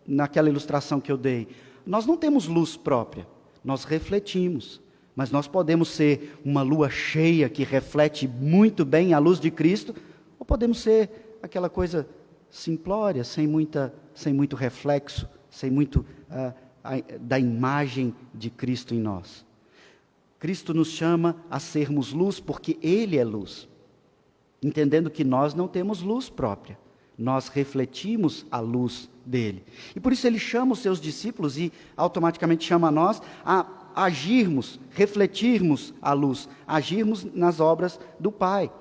naquela ilustração que eu dei. Nós não temos luz própria, nós refletimos, mas nós podemos ser uma lua cheia que reflete muito bem a luz de Cristo, ou podemos ser aquela coisa simplória, sem muito reflexo, sem muito da imagem de Cristo em nós. Cristo nos chama a sermos luz porque Ele é luz, entendendo que nós não temos luz própria, nós refletimos a luz dele. E por isso Ele chama os seus discípulos e automaticamente chama a nós a agirmos, refletirmos a luz, agirmos nas obras do Pai.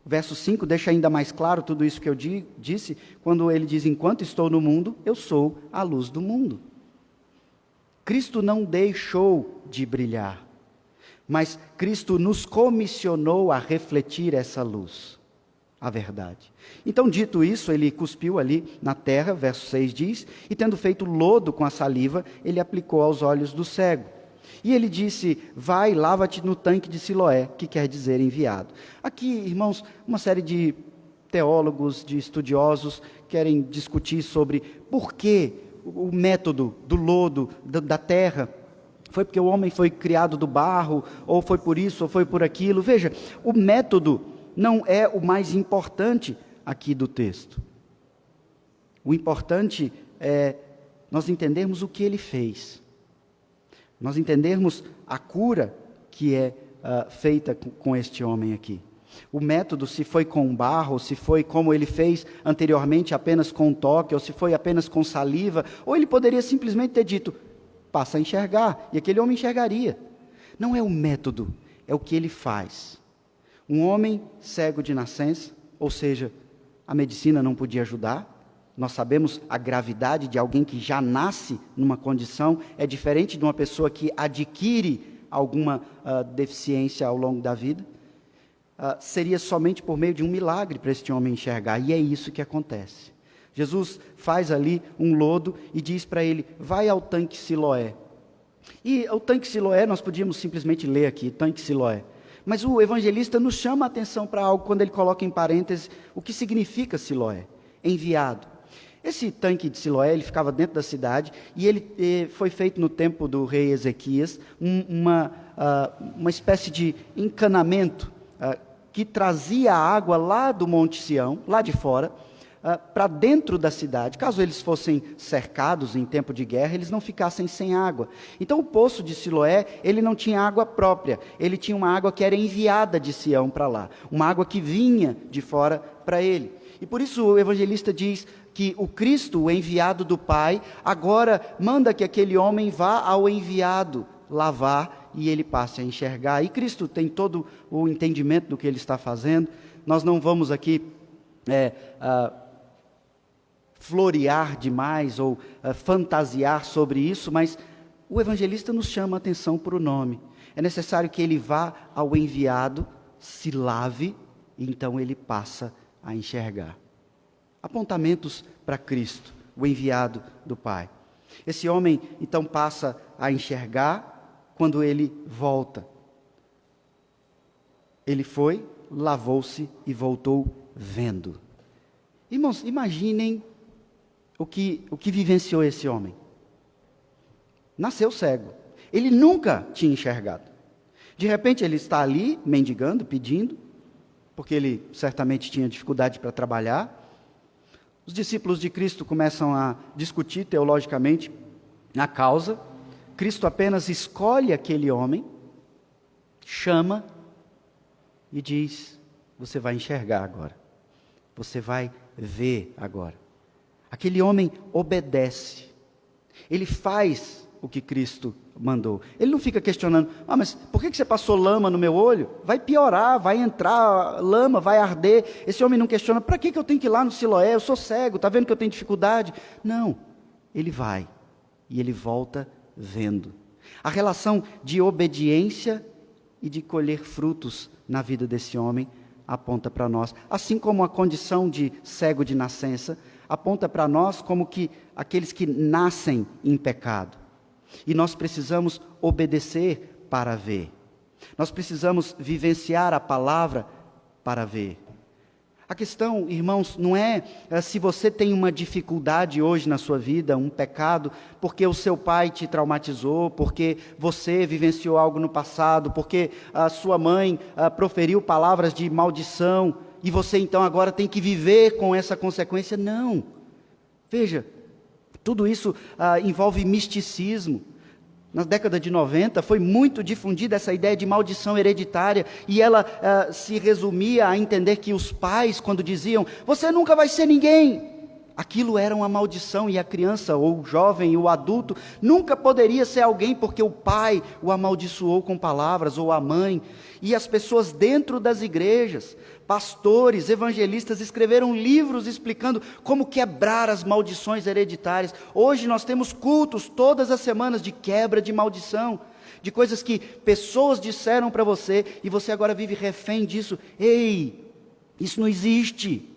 Verso 5 deixa ainda mais claro tudo isso que eu disse, quando ele diz, enquanto estou no mundo, eu sou a luz do mundo. Cristo não deixou de brilhar, mas Cristo nos comissionou a refletir essa luz, a verdade. Então, dito isso, ele cuspiu ali na terra, verso 6 diz, e tendo feito lodo com a saliva, ele aplicou aos olhos do cego. E ele disse, vai, lava-te no tanque de Siloé, que quer dizer enviado. Aqui, irmãos, uma série de teólogos, de estudiosos, querem discutir sobre por que o método do lodo, da terra, Foi porque o homem foi criado do barro, ou foi por isso, ou foi por aquilo. Veja, o método não é o mais importante aqui do texto. O importante é nós entendermos o que ele fez. Nós entendermos a cura que é feita com este homem aqui. O método, se foi com barro, se foi como ele fez anteriormente, apenas com um toque, ou se foi apenas com saliva, ou ele poderia simplesmente ter dito, passa a enxergar, e aquele homem enxergaria. Não é o método, é o que ele faz. Um homem cego de nascença, ou seja, a medicina não podia ajudar. Nós sabemos a gravidade de alguém que já nasce numa condição, é diferente de uma pessoa que adquire alguma deficiência ao longo da vida. Seria somente por meio de um milagre para este homem enxergar, e é isso que acontece. Jesus faz ali um lodo e diz para ele, vai ao tanque Siloé. E o tanque Siloé, nós podíamos simplesmente ler aqui, tanque Siloé. Mas o evangelista nos chama a atenção para algo quando ele coloca em parênteses o que significa Siloé, enviado. Esse tanque de Siloé, ele ficava dentro da cidade, e ele foi feito no tempo do rei Ezequias, uma espécie de encanamento, que trazia a água lá do Monte Sião, lá de fora, para dentro da cidade. Caso eles fossem cercados em tempo de guerra, eles não ficassem sem água. Então o poço de Siloé, ele não tinha água própria, ele tinha uma água que era enviada de Sião para lá, uma água que vinha de fora para ele. E por isso o evangelista diz que o Cristo, o enviado do Pai, agora manda que aquele homem vá ao enviado lavar, e ele passe a enxergar. E Cristo tem todo o entendimento do que ele está fazendo. Nós não vamos aqui florear demais ou fantasiar sobre isso, mas o evangelista nos chama a atenção por o nome. É necessário que ele vá ao enviado, se lave, e então ele passa a enxergar. Apontamentos para Cristo, o enviado do Pai. Esse homem então passa a enxergar quando ele volta. Ele foi, lavou-se e voltou vendo. Irmãos, imaginem o que vivenciou esse homem. Nasceu cego. Ele nunca tinha enxergado. De repente ele está ali, mendigando, pedindo, porque ele certamente tinha dificuldade para trabalhar. Os discípulos de Cristo começam a discutir teologicamente a causa. Cristo apenas escolhe aquele homem, chama e diz, você vai enxergar agora. Você vai ver agora. Aquele homem obedece. Ele faz o que Cristo mandou. Ele não fica questionando, mas por que você passou lama no meu olho? Vai piorar, vai entrar lama, vai arder. Esse homem não questiona, para que eu tenho que ir lá no Siloé? Eu sou cego, está vendo que eu tenho dificuldade? Não, ele vai e ele volta vendo. A relação de obediência e de colher frutos na vida desse homem aponta para nós. Assim como a condição de cego de nascença aponta para nós como que aqueles que nascem em pecado. E nós precisamos obedecer para ver. Nós precisamos vivenciar a palavra para ver. A questão, irmãos, não é se você tem uma dificuldade hoje na sua vida, um pecado, porque o seu pai te traumatizou, porque você vivenciou algo no passado, porque a sua mãe proferiu palavras de maldição, e você então agora tem que viver com essa consequência. Não. Veja, tudo isso envolve misticismo. Na década de 90 foi muito difundida essa ideia de maldição hereditária, e ela se resumia a entender que os pais, quando diziam, você nunca vai ser ninguém, aquilo era uma maldição, e a criança, ou o jovem, ou o adulto, nunca poderia ser alguém, porque o pai o amaldiçoou com palavras, ou a mãe. E as pessoas dentro das igrejas, pastores, evangelistas, escreveram livros explicando como quebrar as maldições hereditárias. Hoje nós temos cultos todas as semanas de quebra de maldição, de coisas que pessoas disseram para você, e você agora vive refém disso. Ei, isso não existe.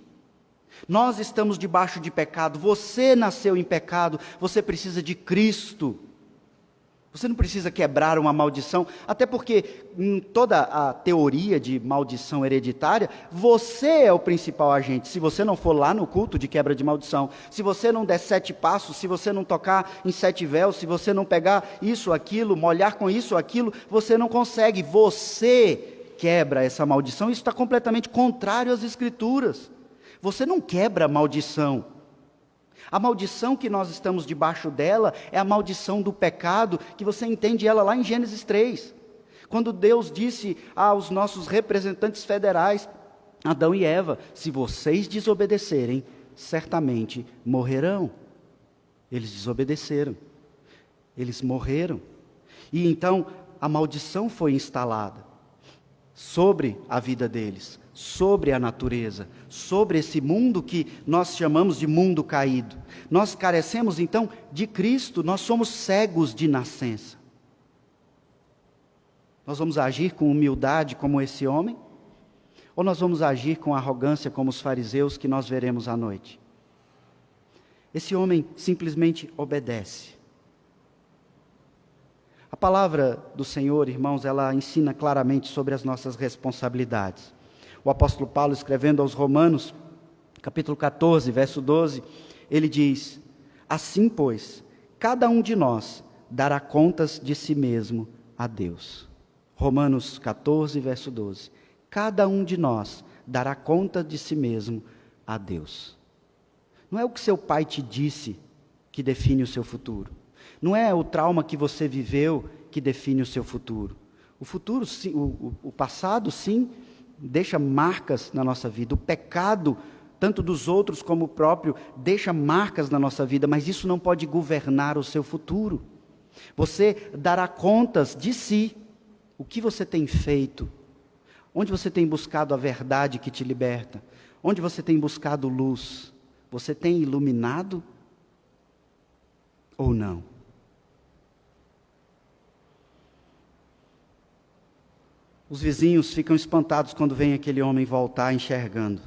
Nós estamos debaixo de pecado, você nasceu em pecado, você precisa de Cristo. Você não precisa quebrar uma maldição, até porque em toda a teoria de maldição hereditária, você é o principal agente. Se você não for lá no culto de quebra de maldição, se você não der 7 passos, se você não tocar em 7 véus, se você não pegar isso, aquilo, molhar com isso, aquilo, você não consegue. Você quebra essa maldição. Isso está completamente contrário às Escrituras. Você não quebra a maldição. A maldição que nós estamos debaixo dela é a maldição do pecado, que você entende ela lá em Gênesis 3. Quando Deus disse aos nossos representantes federais, Adão e Eva, se vocês desobedecerem, certamente morrerão. Eles desobedeceram. Eles morreram. E então a maldição foi instalada sobre a vida deles, sobre a natureza, sobre esse mundo que nós chamamos de mundo caído. Nós carecemos então de Cristo, nós somos cegos de nascença. Nós vamos agir com humildade como esse homem? Ou nós vamos agir com arrogância como os fariseus que nós veremos à noite? Esse homem simplesmente obedece. A palavra do Senhor, irmãos, ela ensina claramente sobre as nossas responsabilidades. O apóstolo Paulo, escrevendo aos Romanos, capítulo 14, verso 12, ele diz: assim, pois, cada um de nós dará contas de si mesmo a Deus. Romanos 14, verso 12. Cada um de nós dará conta de si mesmo a Deus. Não é o que seu pai te disse que define o seu futuro. Não é o trauma que você viveu que define o seu futuro. O futuro, sim, o passado, sim, deixa marcas na nossa vida. O pecado, tanto dos outros como o próprio, deixa marcas na nossa vida, mas isso não pode governar o seu futuro. Você dará contas de si. O que você tem feito? Onde você tem buscado a verdade que te liberta? Onde você tem buscado luz? Você tem iluminado ou não? Os vizinhos ficam espantados quando veem aquele homem voltar enxergando.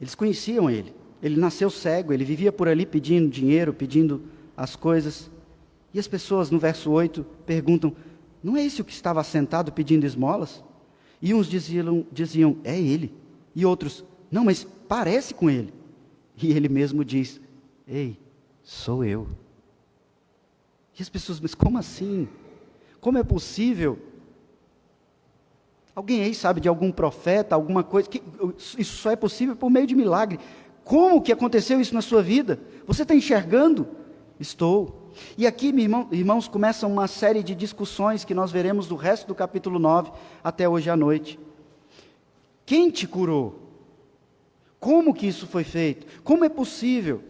Eles conheciam ele. Ele nasceu cego, ele vivia por ali pedindo dinheiro, pedindo as coisas. E as pessoas, no verso 8, perguntam: não é esse o que estava sentado pedindo esmolas? E uns diziam, é ele. E outros, não, mas parece com ele. E ele mesmo diz, ei, sou eu. E as pessoas, mas como assim? Como é possível? Alguém aí sabe de algum profeta, alguma coisa? Que isso só é possível por meio de milagre. Como que aconteceu isso na sua vida? Você está enxergando? Estou. E aqui, irmãos, começa uma série de discussões que nós veremos do resto do capítulo 9 até hoje à noite. Quem te curou? Como que isso foi feito? Como é possível?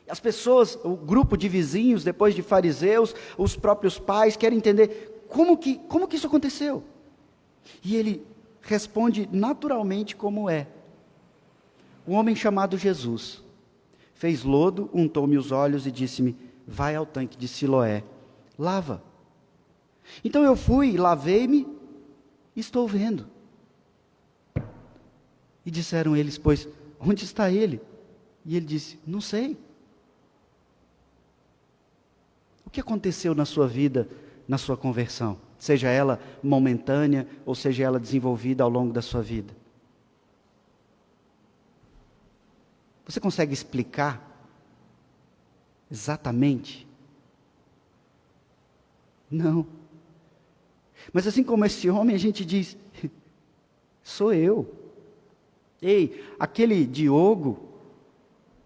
As pessoas, o grupo de vizinhos, depois de fariseus, os próprios pais, querem entender como que isso aconteceu. E ele responde naturalmente como é. Um homem chamado Jesus fez lodo, untou-me os olhos e disse-me, vai ao tanque de Siloé, lava. Então eu fui, lavei-me e estou vendo. E disseram eles, pois, onde está ele? E ele disse, não sei. O que aconteceu na sua vida, na sua conversão? Seja ela momentânea ou seja ela desenvolvida ao longo da sua vida. Você consegue explicar exatamente? Não. Mas assim como esse homem, a gente diz, sou eu. Ei, aquele Diogo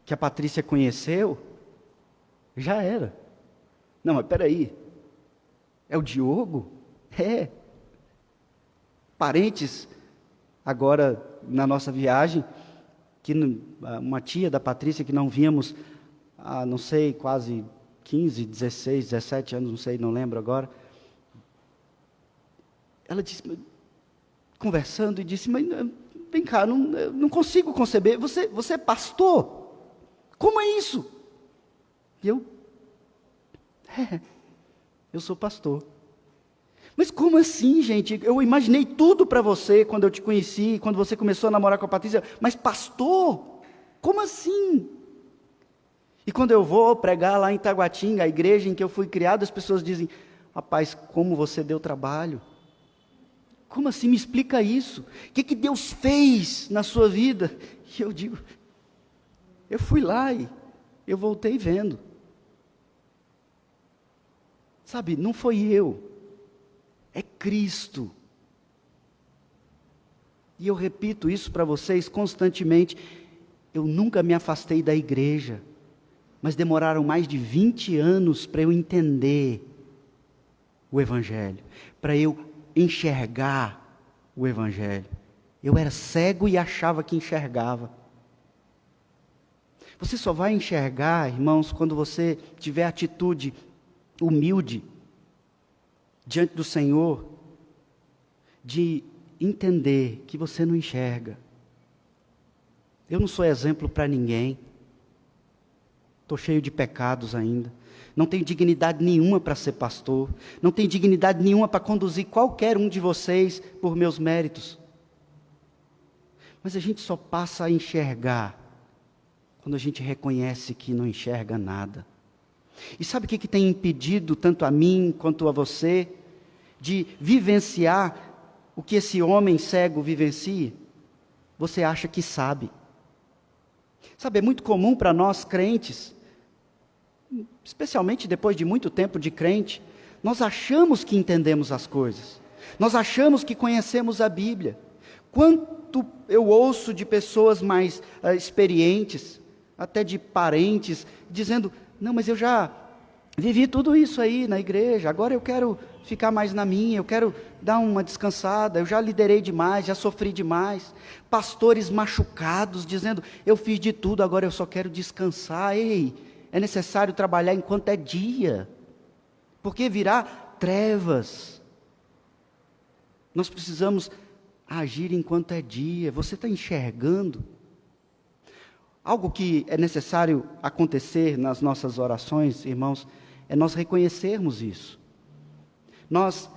que a Patrícia conheceu, já era. Não, mas peraí, é o Diogo? É. Parentes, agora na nossa viagem, que uma tia da Patrícia que não víamos há, não sei, quase 15, 16, 17 anos, não sei, não lembro agora. Ela disse, conversando, e disse, mas vem cá, não consigo conceber, você é pastor? Como é isso? E eu sou pastor. Mas como assim, gente? Eu imaginei tudo para você quando eu te conheci, quando você começou a namorar com a Patrícia, mas pastor? Como assim? E quando eu vou pregar lá em Taguatinga, a igreja em que eu fui criado, as pessoas dizem: rapaz, como você deu trabalho. Como assim? Me explica isso. O que Deus fez na sua vida? E eu digo: eu fui lá e eu voltei vendo. Sabe, não foi eu, é Cristo. E eu repito isso para vocês constantemente. Eu nunca me afastei da igreja, mas demoraram mais de 20 anos para eu entender o Evangelho, para eu enxergar o Evangelho. Eu era cego e achava que enxergava. Você só vai enxergar, irmãos, quando você tiver atitude humilde diante do Senhor, de entender que você não enxerga. Eu não sou exemplo para ninguém. Estou cheio de pecados ainda. Não tenho dignidade nenhuma para ser pastor. Não tenho dignidade nenhuma para conduzir qualquer um de vocês por meus méritos. Mas a gente só passa a enxergar quando a gente reconhece que não enxerga nada. E sabe o que tem impedido tanto a mim quanto a você de vivenciar o que esse homem cego vivencia? Você acha que sabe. Sabe, é muito comum para nós crentes, especialmente depois de muito tempo de crente, nós achamos que entendemos as coisas. Nós achamos que conhecemos a Bíblia. Quanto eu ouço de pessoas mais experientes, até de parentes, dizendo: não, mas eu já vivi tudo isso aí na igreja, agora eu quero ficar mais na minha, eu quero dar uma descansada, eu já liderei demais, já sofri demais. Pastores machucados, dizendo: eu fiz de tudo, agora eu só quero descansar. Ei, é necessário trabalhar enquanto é dia, porque virá trevas. Nós precisamos agir enquanto é dia. Você está enxergando? Algo que é necessário acontecer nas nossas orações, irmãos, é nós reconhecermos isso. Nós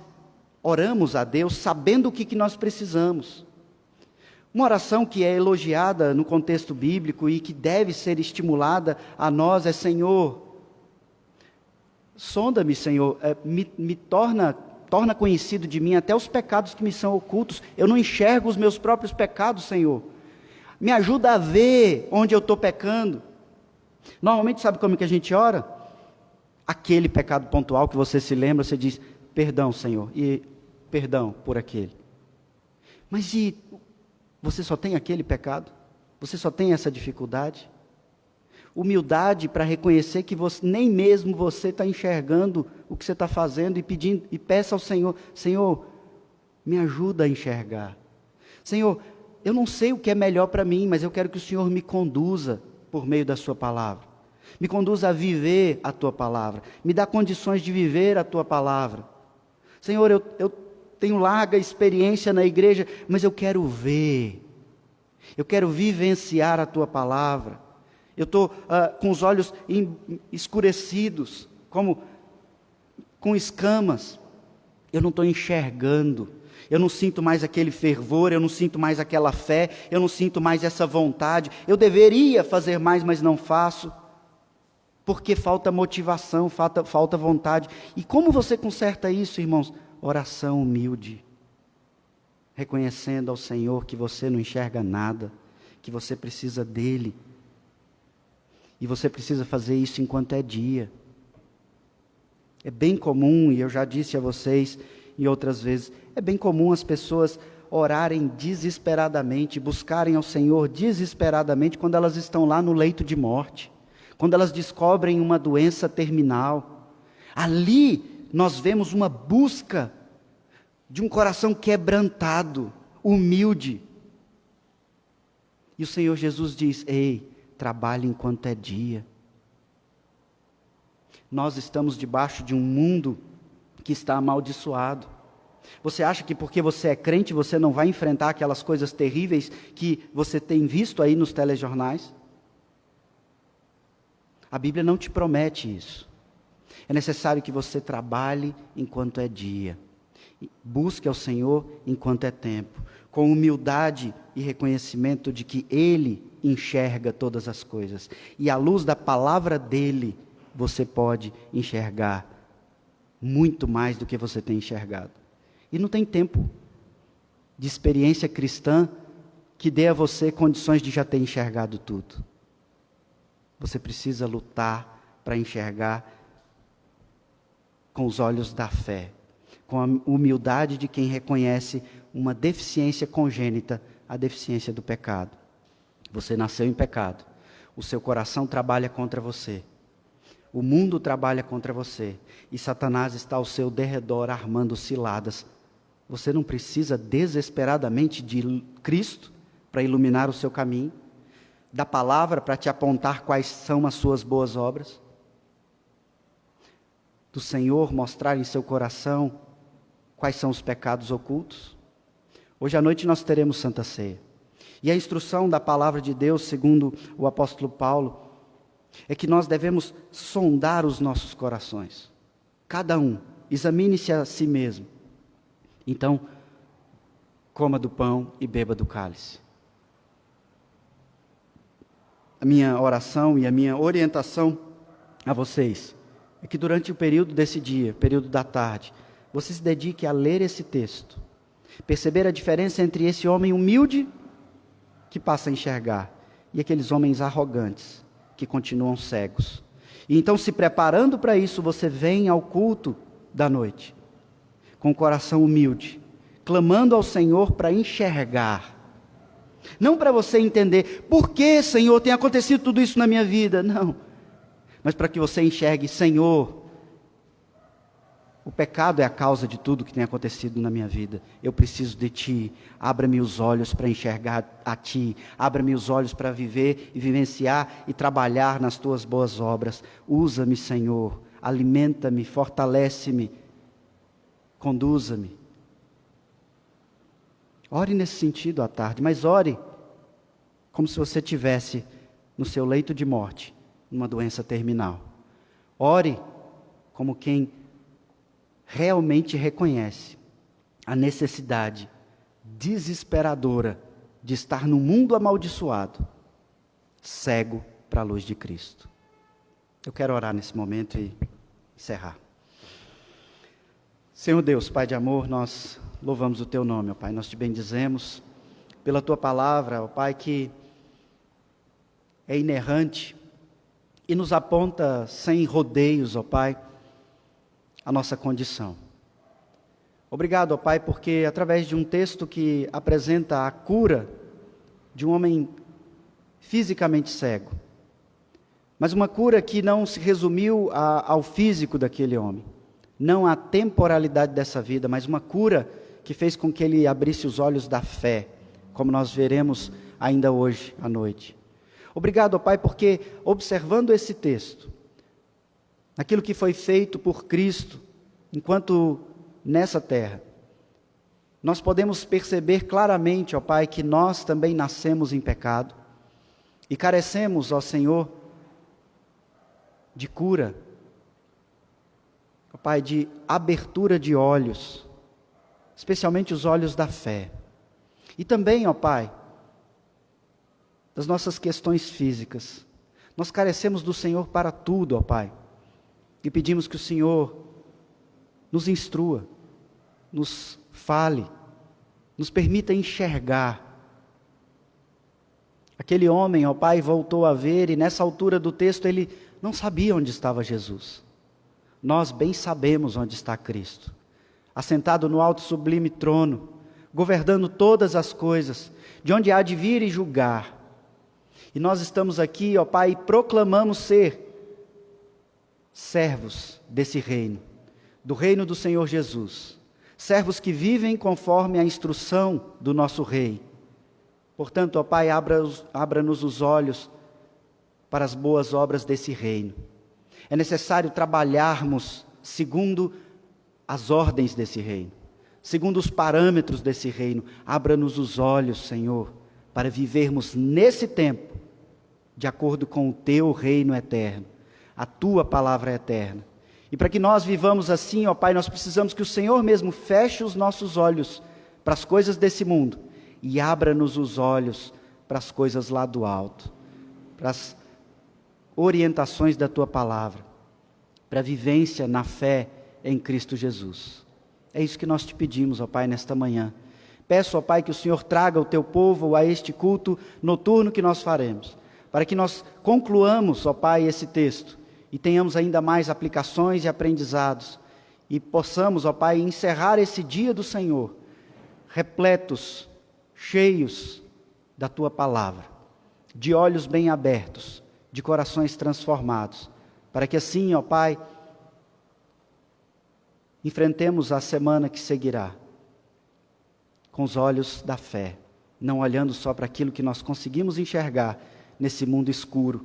oramos a Deus sabendo o que nós precisamos. Uma oração que é elogiada no contexto bíblico e que deve ser estimulada a nós é: Senhor, sonda-me, Senhor, me torna conhecido de mim até os pecados que me são ocultos. Eu não enxergo os meus próprios pecados, Senhor. Me ajuda a ver onde eu estou pecando. Normalmente, sabe como que a gente ora? Aquele pecado pontual que você se lembra, você diz: perdão, Senhor, e perdão por aquele. Mas e você só tem aquele pecado? Você só tem essa dificuldade? Humildade para reconhecer que nem mesmo você está enxergando o que você está fazendo, e pedindo, e peça ao Senhor: Senhor, me ajuda a enxergar. Senhor, eu não sei o que é melhor para mim, mas eu quero que o Senhor me conduza por meio da sua palavra. Me conduza a viver a tua palavra. Me dá condições de viver a tua palavra. Senhor, eu tenho larga experiência na igreja, mas eu quero ver. Eu quero vivenciar a tua palavra. Eu estou com os olhos escurecidos, como com escamas. Eu não estou enxergando. Eu não sinto mais aquele fervor, eu não sinto mais aquela fé, eu não sinto mais essa vontade. Eu deveria fazer mais, mas não faço. Porque falta motivação, falta vontade. E como você conserta isso, irmãos? Oração humilde. Reconhecendo ao Senhor que você não enxerga nada, que você precisa dEle. E você precisa fazer isso enquanto é dia. É bem comum, e eu já disse a vocês em outras vezes, é bem comum as pessoas orarem desesperadamente, buscarem ao Senhor desesperadamente quando elas estão lá no leito de morte, quando elas descobrem uma doença terminal. Ali nós vemos uma busca de um coração quebrantado, humilde. E o Senhor Jesus diz: ei, trabalhe enquanto é dia. Nós estamos debaixo de um mundo que está amaldiçoado. Você acha que porque você é crente, você não vai enfrentar aquelas coisas terríveis que você tem visto aí nos telejornais? A Bíblia não te promete isso. É necessário que você trabalhe enquanto é dia. Busque ao Senhor enquanto é tempo, com humildade e reconhecimento de que Ele enxerga todas as coisas. E à luz da palavra dele, você pode enxergar muito mais do que você tem enxergado. E não tem tempo de experiência cristã que dê a você condições de já ter enxergado tudo. Você precisa lutar para enxergar com os olhos da fé, com a humildade de quem reconhece uma deficiência congênita, a deficiência do pecado. Você nasceu em pecado, o seu coração trabalha contra você, o mundo trabalha contra você, e Satanás está ao seu derredor armando ciladas. Você não precisa desesperadamente de Cristo para iluminar o seu caminho, da palavra para te apontar quais são as suas boas obras, do Senhor mostrar em seu coração quais são os pecados ocultos. Hoje à noite nós teremos Santa Ceia. E a instrução da palavra de Deus, segundo o apóstolo Paulo, é que nós devemos sondar os nossos corações. Cada um, examine-se a si mesmo. Então, coma do pão e beba do cálice. A minha oração e a minha orientação a vocês é que durante o período desse dia, período da tarde, você se dedique a ler esse texto, perceber a diferença entre esse homem humilde que passa a enxergar e aqueles homens arrogantes que continuam cegos. E então, se preparando para isso, você vem ao culto da noite, com o coração humilde, clamando ao Senhor para enxergar. Não para você entender, por que, Senhor, tem acontecido tudo isso na minha vida? Não. Mas para que você enxergue, Senhor, o pecado é a causa de tudo que tem acontecido na minha vida. Eu preciso de Ti. Abra-me os olhos para enxergar a Ti. Abra-me os olhos para viver e vivenciar e trabalhar nas Tuas boas obras. Usa-me, Senhor. Alimenta-me, fortalece-me. Conduza-me. Ore nesse sentido à tarde, mas ore como se você estivesse no seu leito de morte, numa doença terminal. Ore como quem realmente reconhece a necessidade desesperadora de estar no mundo amaldiçoado, cego para a luz de Cristo. Eu quero orar nesse momento e encerrar. Senhor Deus, Pai de amor, nós louvamos o Teu nome, ó Pai. Nós Te bendizemos pela Tua palavra, ó Pai, que é inerrante e nos aponta sem rodeios, ó Pai, a nossa condição. Obrigado, ó Pai, porque através de um texto que apresenta a cura de um homem fisicamente cego, mas uma cura que não se resumiu ao físico daquele homem, não à temporalidade dessa vida, mas uma cura que fez com que ele abrisse os olhos da fé, como nós veremos ainda hoje à noite. Obrigado, ó Pai, porque observando esse texto, aquilo que foi feito por Cristo, enquanto nessa terra, nós podemos perceber claramente, ó Pai, que nós também nascemos em pecado, e carecemos, ó Senhor, de cura, ó Pai, de abertura de olhos, especialmente os olhos da fé, e também, ó Pai, das nossas questões físicas. Nós carecemos do Senhor para tudo, ó Pai, e pedimos que o Senhor nos instrua, nos fale, nos permita enxergar. Aquele homem, ó Pai, voltou a ver, e nessa altura do texto ele não sabia onde estava Jesus. Nós bem sabemos onde está Cristo, assentado no alto sublime trono, governando todas as coisas, de onde há de vir e julgar. E nós estamos aqui, ó Pai, e proclamamos ser servos desse reino, do reino do Senhor Jesus, servos que vivem conforme a instrução do nosso Rei. Portanto, ó Pai, abra-nos os olhos para as boas obras desse reino. É necessário trabalharmos segundo as ordens desse reino, segundo os parâmetros desse reino. Abra-nos os olhos, Senhor, para vivermos nesse tempo, de acordo com o Teu reino eterno, a Tua palavra eterna. E para que nós vivamos assim, ó Pai, nós precisamos que o Senhor mesmo feche os nossos olhos para as coisas desse mundo e abra-nos os olhos para as coisas lá do alto, para as orientações da Tua palavra, para a vivência na fé em Cristo Jesus. É isso que nós te pedimos, ó Pai, nesta manhã. Peço, ó Pai, que o Senhor traga o Teu povo a este culto noturno que nós faremos, para que nós concluamos, ó Pai, esse texto e tenhamos ainda mais aplicações e aprendizados e possamos, ó Pai, encerrar esse dia do Senhor repletos, cheios da Tua palavra, de olhos bem abertos, de corações transformados, para que assim, ó Pai, enfrentemos a semana que seguirá com os olhos da fé, não olhando só para aquilo que nós conseguimos enxergar nesse mundo escuro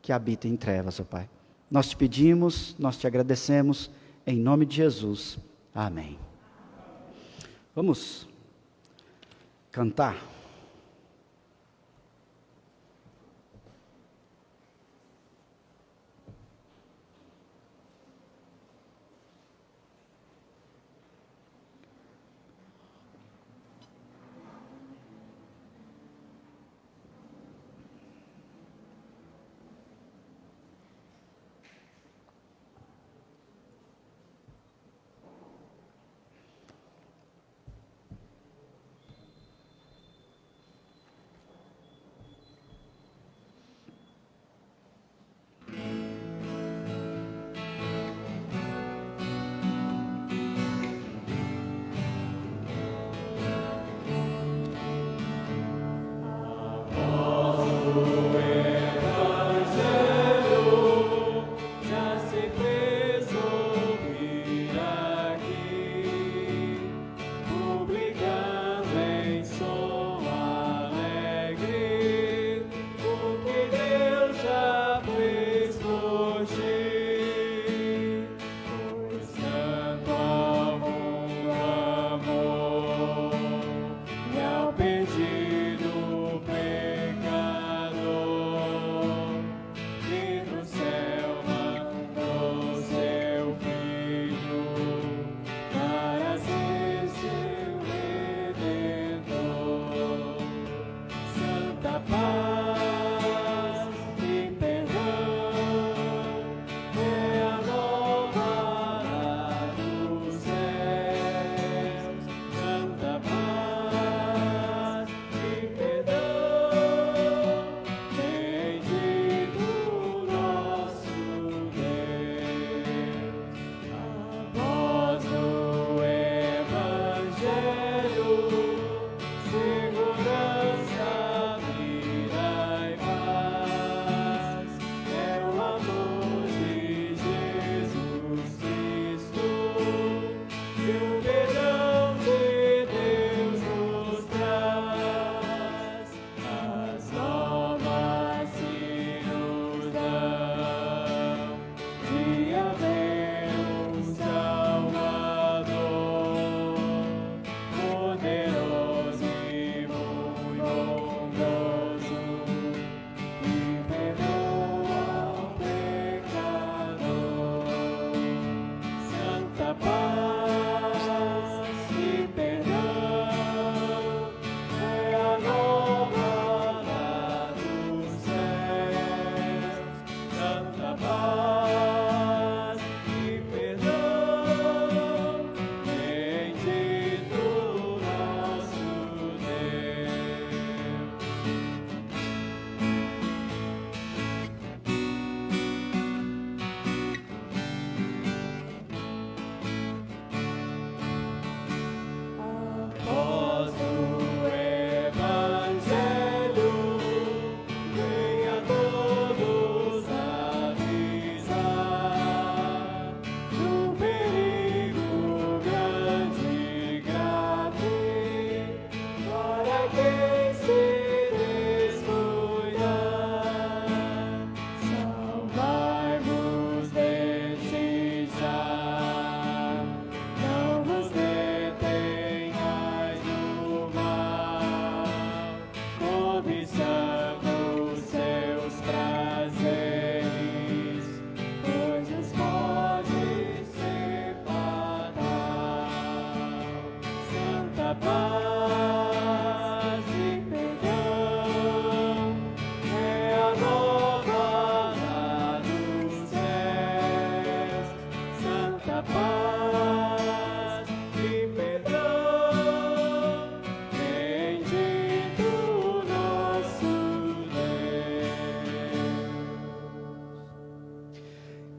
que habita em trevas, ó Pai. Nós te pedimos, nós te agradecemos, em nome de Jesus. Amém. Vamos cantar.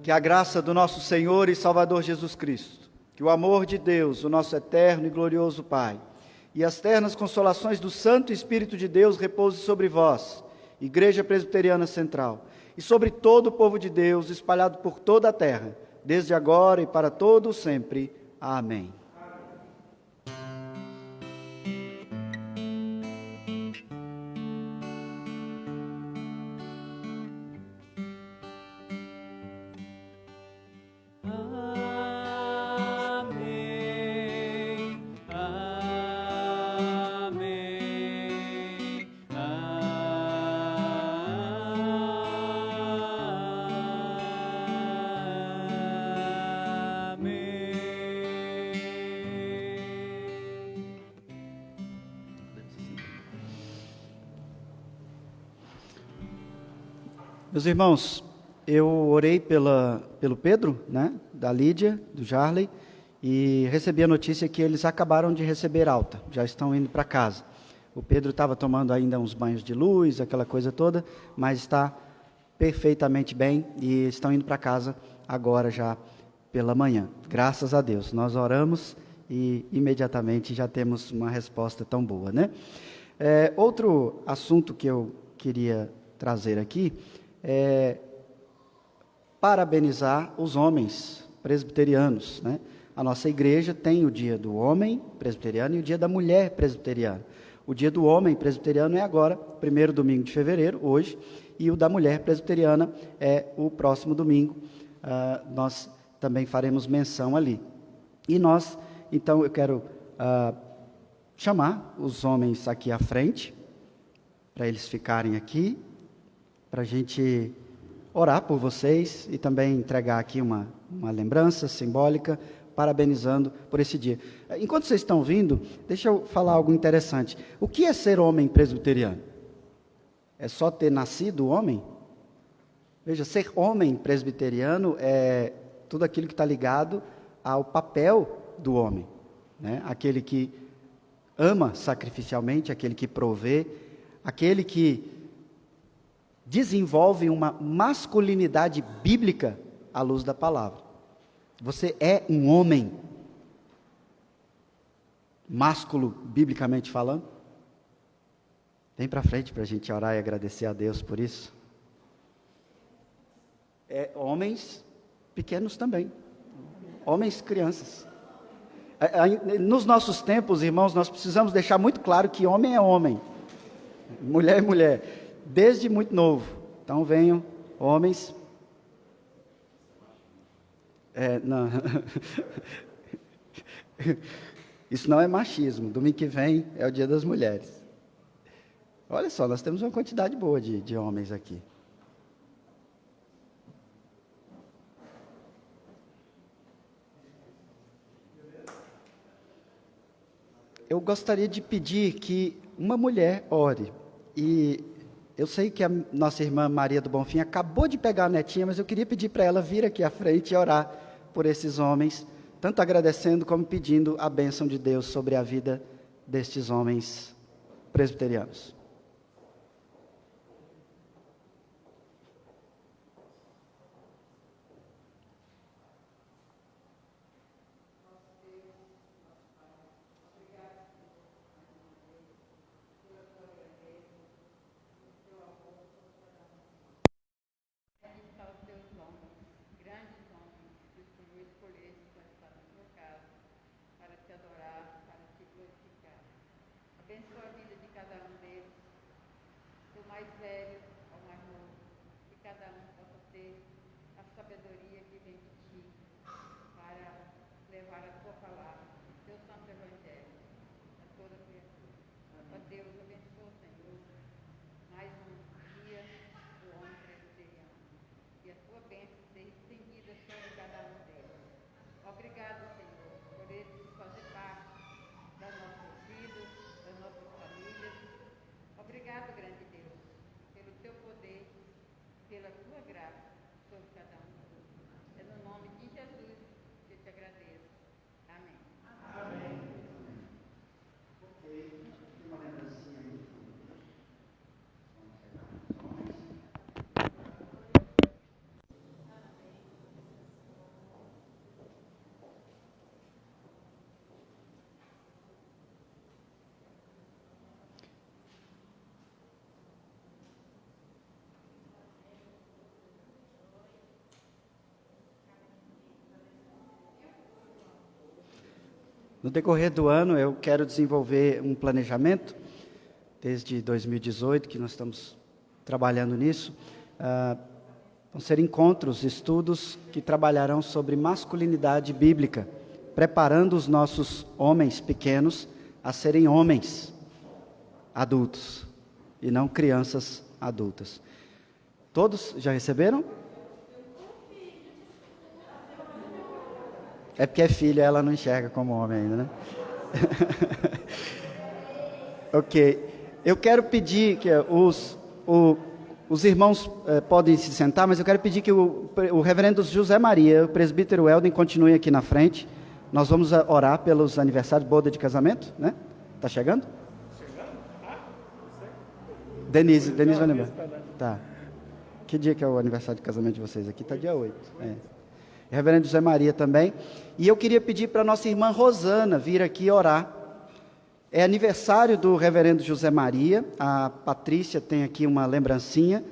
Que a graça do nosso Senhor e Salvador Jesus Cristo, que o amor de Deus, o nosso eterno e glorioso Pai, e as ternas consolações do Santo Espírito de Deus repouse sobre vós, Igreja Presbiteriana Central, e sobre todo o povo de Deus espalhado por toda a terra, desde agora e para todo sempre. Amém. Amém, amém, amém. Meus irmãos, eu orei pelo Pedro, né, da Lídia, do Jarley, e recebi a notícia que eles acabaram de receber alta, já estão indo para casa. O Pedro estava tomando ainda uns banhos de luz, aquela coisa toda, mas está perfeitamente bem e estão indo para casa agora já pela manhã. Graças a Deus, nós oramos e imediatamente já temos uma resposta tão boa, né? Outro assunto que eu queria trazer aqui é parabenizar os homens presbiterianos, né? A nossa igreja tem o dia do homem presbiteriano e o dia da mulher presbiteriana. O dia do homem presbiteriano é agora, primeiro domingo de fevereiro, hoje, e o da mulher presbiteriana é o próximo domingo. Nós também faremos menção ali. E nós, então, eu quero chamar os homens aqui à frente, para eles ficarem aqui, para a gente orar por vocês e também entregar aqui uma lembrança simbólica, parabenizando por esse dia. Enquanto vocês estão vindo, deixa eu falar algo interessante. O que é ser homem presbiteriano? É só ter nascido homem? Veja, ser homem presbiteriano é tudo aquilo que está ligado ao papel do homem, né? Aquele que ama sacrificialmente, aquele que provê, aquele que desenvolve uma masculinidade bíblica à luz da palavra. Você é um homem másculo, biblicamente falando? Vem para frente para a gente orar e agradecer a Deus por isso. Homens pequenos também, homens crianças. Nos nossos tempos, irmãos, nós precisamos deixar muito claro que homem é homem, mulher é mulher, desde muito novo. Então venham, homens. Não. Isso não é machismo. Domingo que vem é o Dia das Mulheres. Olha só, nós temos uma quantidade boa de homens aqui. Eu gostaria de pedir que uma mulher ore. E eu sei que a nossa irmã Maria do Bonfim acabou de pegar a netinha, mas eu queria pedir para ela vir aqui à frente e orar por esses homens, tanto agradecendo como pedindo a bênção de Deus sobre a vida destes homens presbiterianos. Abençoa a vida de cada um deles, do mais velho ao mais novo, que cada um possa ter a sabedoria que vem de ti para levar a tua palavra, o teu santo evangelho a toda criatura. Ó Deus, abençoa, Senhor, mais um dia do homem presbiteriano, e a tua bênção seja estendida sobre cada um deles. Obrigado, Senhor, por eles fazer parte das nossas vidas, das nossas famílias. Obrigado, grande Deus, pelo teu poder, pela tua graça sobre cada um. É no nome de Jesus que eu te agradeço. Amém. Amém. Ok, tem uma lembrancinha aí. No decorrer do ano, eu quero desenvolver um planejamento, desde 2018 que nós estamos trabalhando nisso. Vão ser encontros, estudos que trabalharão sobre masculinidade bíblica, preparando os nossos homens pequenos a serem homens adultos e não crianças adultas. Todos já receberam? É porque é filha, ela não enxerga como homem ainda, né? Ok. Eu quero pedir que os irmãos podem se sentar, mas eu quero pedir que o reverendo José Maria, o presbítero Helden, continue aqui na frente. Nós vamos orar pelos aniversários, boda de casamento, né? Tá chegando? Denise vai lembrar. Tá. Que dia que é o aniversário de casamento de vocês aqui? Tá dia 8. Reverendo José Maria também. E eu queria pedir para a nossa irmã Rosana vir aqui orar. É aniversário do reverendo José Maria. A Patrícia tem aqui uma lembrancinha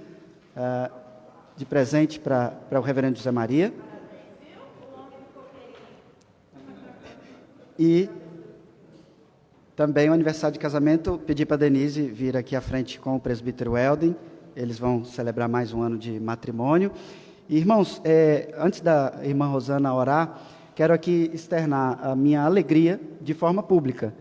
de presente para o reverendo José Maria. E também o aniversário de casamento, pedi para a Denise vir aqui à frente com o presbítero Helden. Eles vão celebrar mais um ano de matrimônio. E, irmãos, antes da irmã Rosana orar, quero aqui externar a minha alegria de forma pública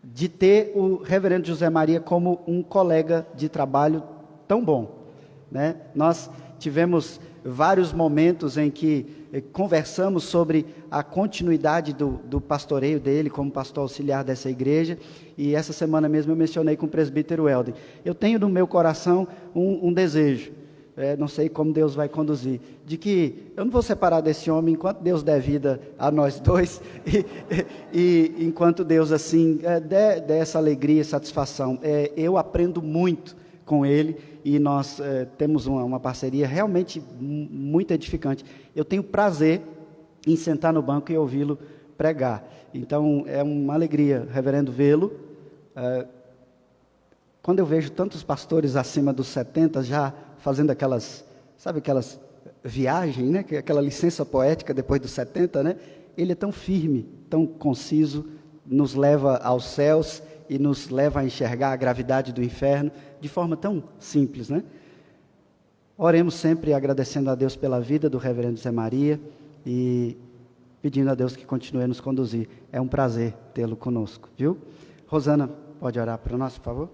de ter o reverendo José Maria como um colega de trabalho tão bom, né? Nós tivemos vários momentos em que conversamos sobre a continuidade do pastoreio dele como pastor auxiliar dessa igreja, e essa semana mesmo eu mencionei com o presbítero Helden. Eu tenho no meu coração um desejo, não sei como Deus vai conduzir, de que eu não vou separar desse homem enquanto Deus der vida a nós dois, e enquanto Deus assim der essa alegria e satisfação. Eu aprendo muito com ele, e nós temos uma parceria realmente muito edificante. Eu tenho prazer em sentar no banco e ouvi-lo pregar. Então, é uma alegria, reverendo, vê-lo. Quando eu vejo tantos pastores acima dos 70 já fazendo aquelas viagens, né? Aquela licença poética depois dos 70, né? Ele é tão firme, tão conciso, nos leva aos céus e nos leva a enxergar a gravidade do inferno de forma tão simples, né? Oremos sempre agradecendo a Deus pela vida do reverendo Zé Maria e pedindo a Deus que continue a nos conduzir. É um prazer tê-lo conosco, viu? Rosana, pode orar para nós, por favor?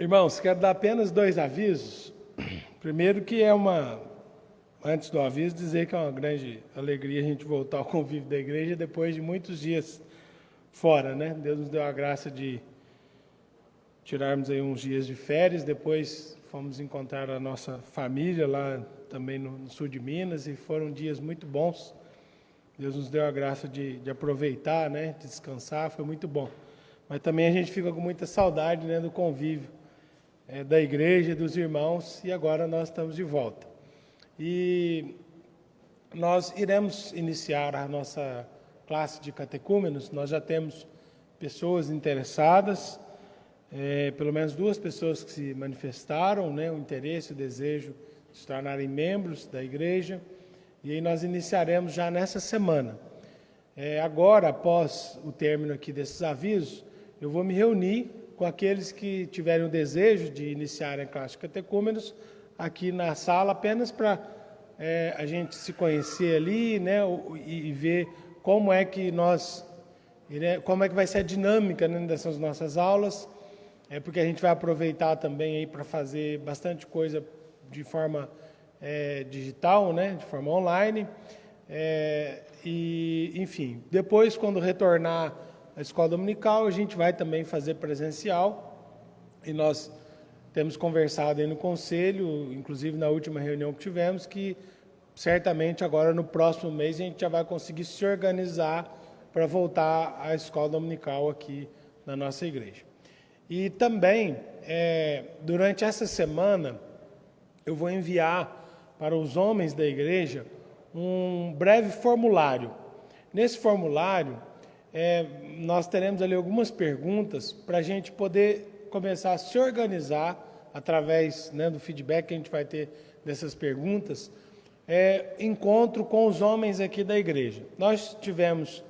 Irmãos, quero dar apenas 2 avisos. Primeiro que antes do aviso, dizer que é uma grande alegria a gente voltar ao convívio da igreja depois de muitos dias fora, né? Deus nos deu a graça de tirarmos aí uns dias de férias, depois fomos encontrar a nossa família lá também no sul de Minas e foram dias muito bons. Deus nos deu a graça de aproveitar, né, de descansar, foi muito bom. Mas também a gente fica com muita saudade, né, do convívio da igreja, dos irmãos, e agora nós estamos de volta. E nós iremos iniciar a nossa classe de catecúmenos, nós já temos pessoas interessadas, pelo menos 2 pessoas que se manifestaram, né, o interesse, o desejo de se tornarem membros da igreja, e aí nós iniciaremos já nessa semana. Agora, após o término aqui desses avisos, eu vou me reunir com aqueles que tiverem o desejo de iniciar a classe de catecúmenos aqui na sala, apenas para a gente se conhecer ali, né, e ver como é que vai ser a dinâmica, né, dessas nossas aulas, porque a gente vai aproveitar também aí para fazer bastante coisa de forma digital, né, de forma online, e enfim, depois quando retornar à escola dominical, a gente vai também fazer presencial, e nós temos conversado aí no conselho, inclusive na última reunião que tivemos, que certamente agora no próximo mês a gente já vai conseguir se organizar para voltar à escola dominical aqui na nossa igreja. E também, durante essa semana, eu vou enviar para os homens da igreja um breve formulário. Nesse formulário, nós teremos ali algumas perguntas para a gente poder começar a se organizar através, né, do feedback que a gente vai ter dessas perguntas, encontro com os homens aqui da igreja. Nós tivemos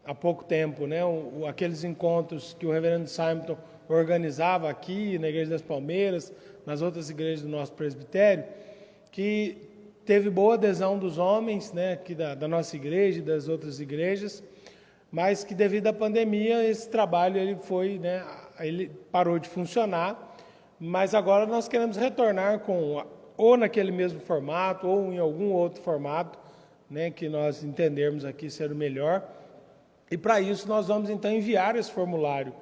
há pouco tempo, né, aqueles encontros que o reverendo Simon organizava aqui na Igreja das Palmeiras, nas outras igrejas do nosso presbitério, que teve boa adesão dos homens, né, aqui da nossa igreja e das outras igrejas, mas que devido à pandemia esse trabalho ele parou de funcionar, mas agora nós queremos retornar ou naquele mesmo formato ou em algum outro formato, né, que nós entendermos aqui ser o melhor. E para isso nós vamos então enviar esse formulário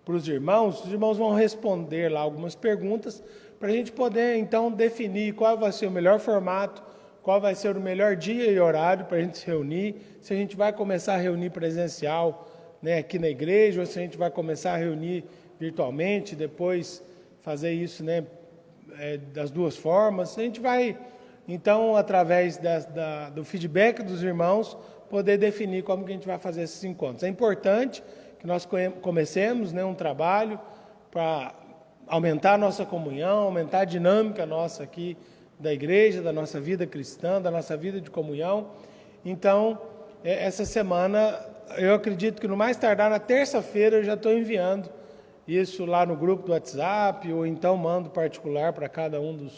para os irmãos vão responder lá algumas perguntas, para a gente poder então definir qual vai ser o melhor formato, qual vai ser o melhor dia e horário para a gente se reunir, se a gente vai começar a reunir presencial, né, aqui na igreja, ou se a gente vai começar a reunir virtualmente, depois fazer isso, né, das duas formas. A gente vai, então, através do feedback dos irmãos, poder definir como que a gente vai fazer esses encontros. É importante que nós comecemos, né, um trabalho para aumentar a nossa comunhão, aumentar a dinâmica nossa aqui da igreja, da nossa vida cristã, da nossa vida de comunhão. Então, essa semana, eu acredito que no mais tardar na terça-feira eu já estou enviando isso lá no grupo do WhatsApp, ou então mando particular para cada um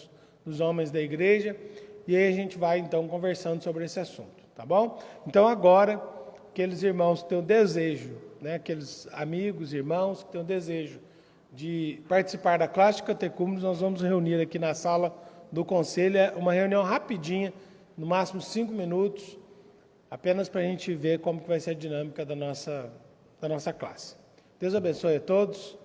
dos homens da igreja, e aí a gente vai então conversando sobre esse assunto, tá bom? Então agora, aqueles irmãos que têm o desejo, né, aqueles amigos, irmãos que têm o desejo de participar da classe de catecúmenos, nós vamos reunir aqui na sala do conselho, uma reunião rapidinha, no máximo 5 minutos, apenas para a gente ver como que vai ser a dinâmica da nossa classe. Deus abençoe a todos.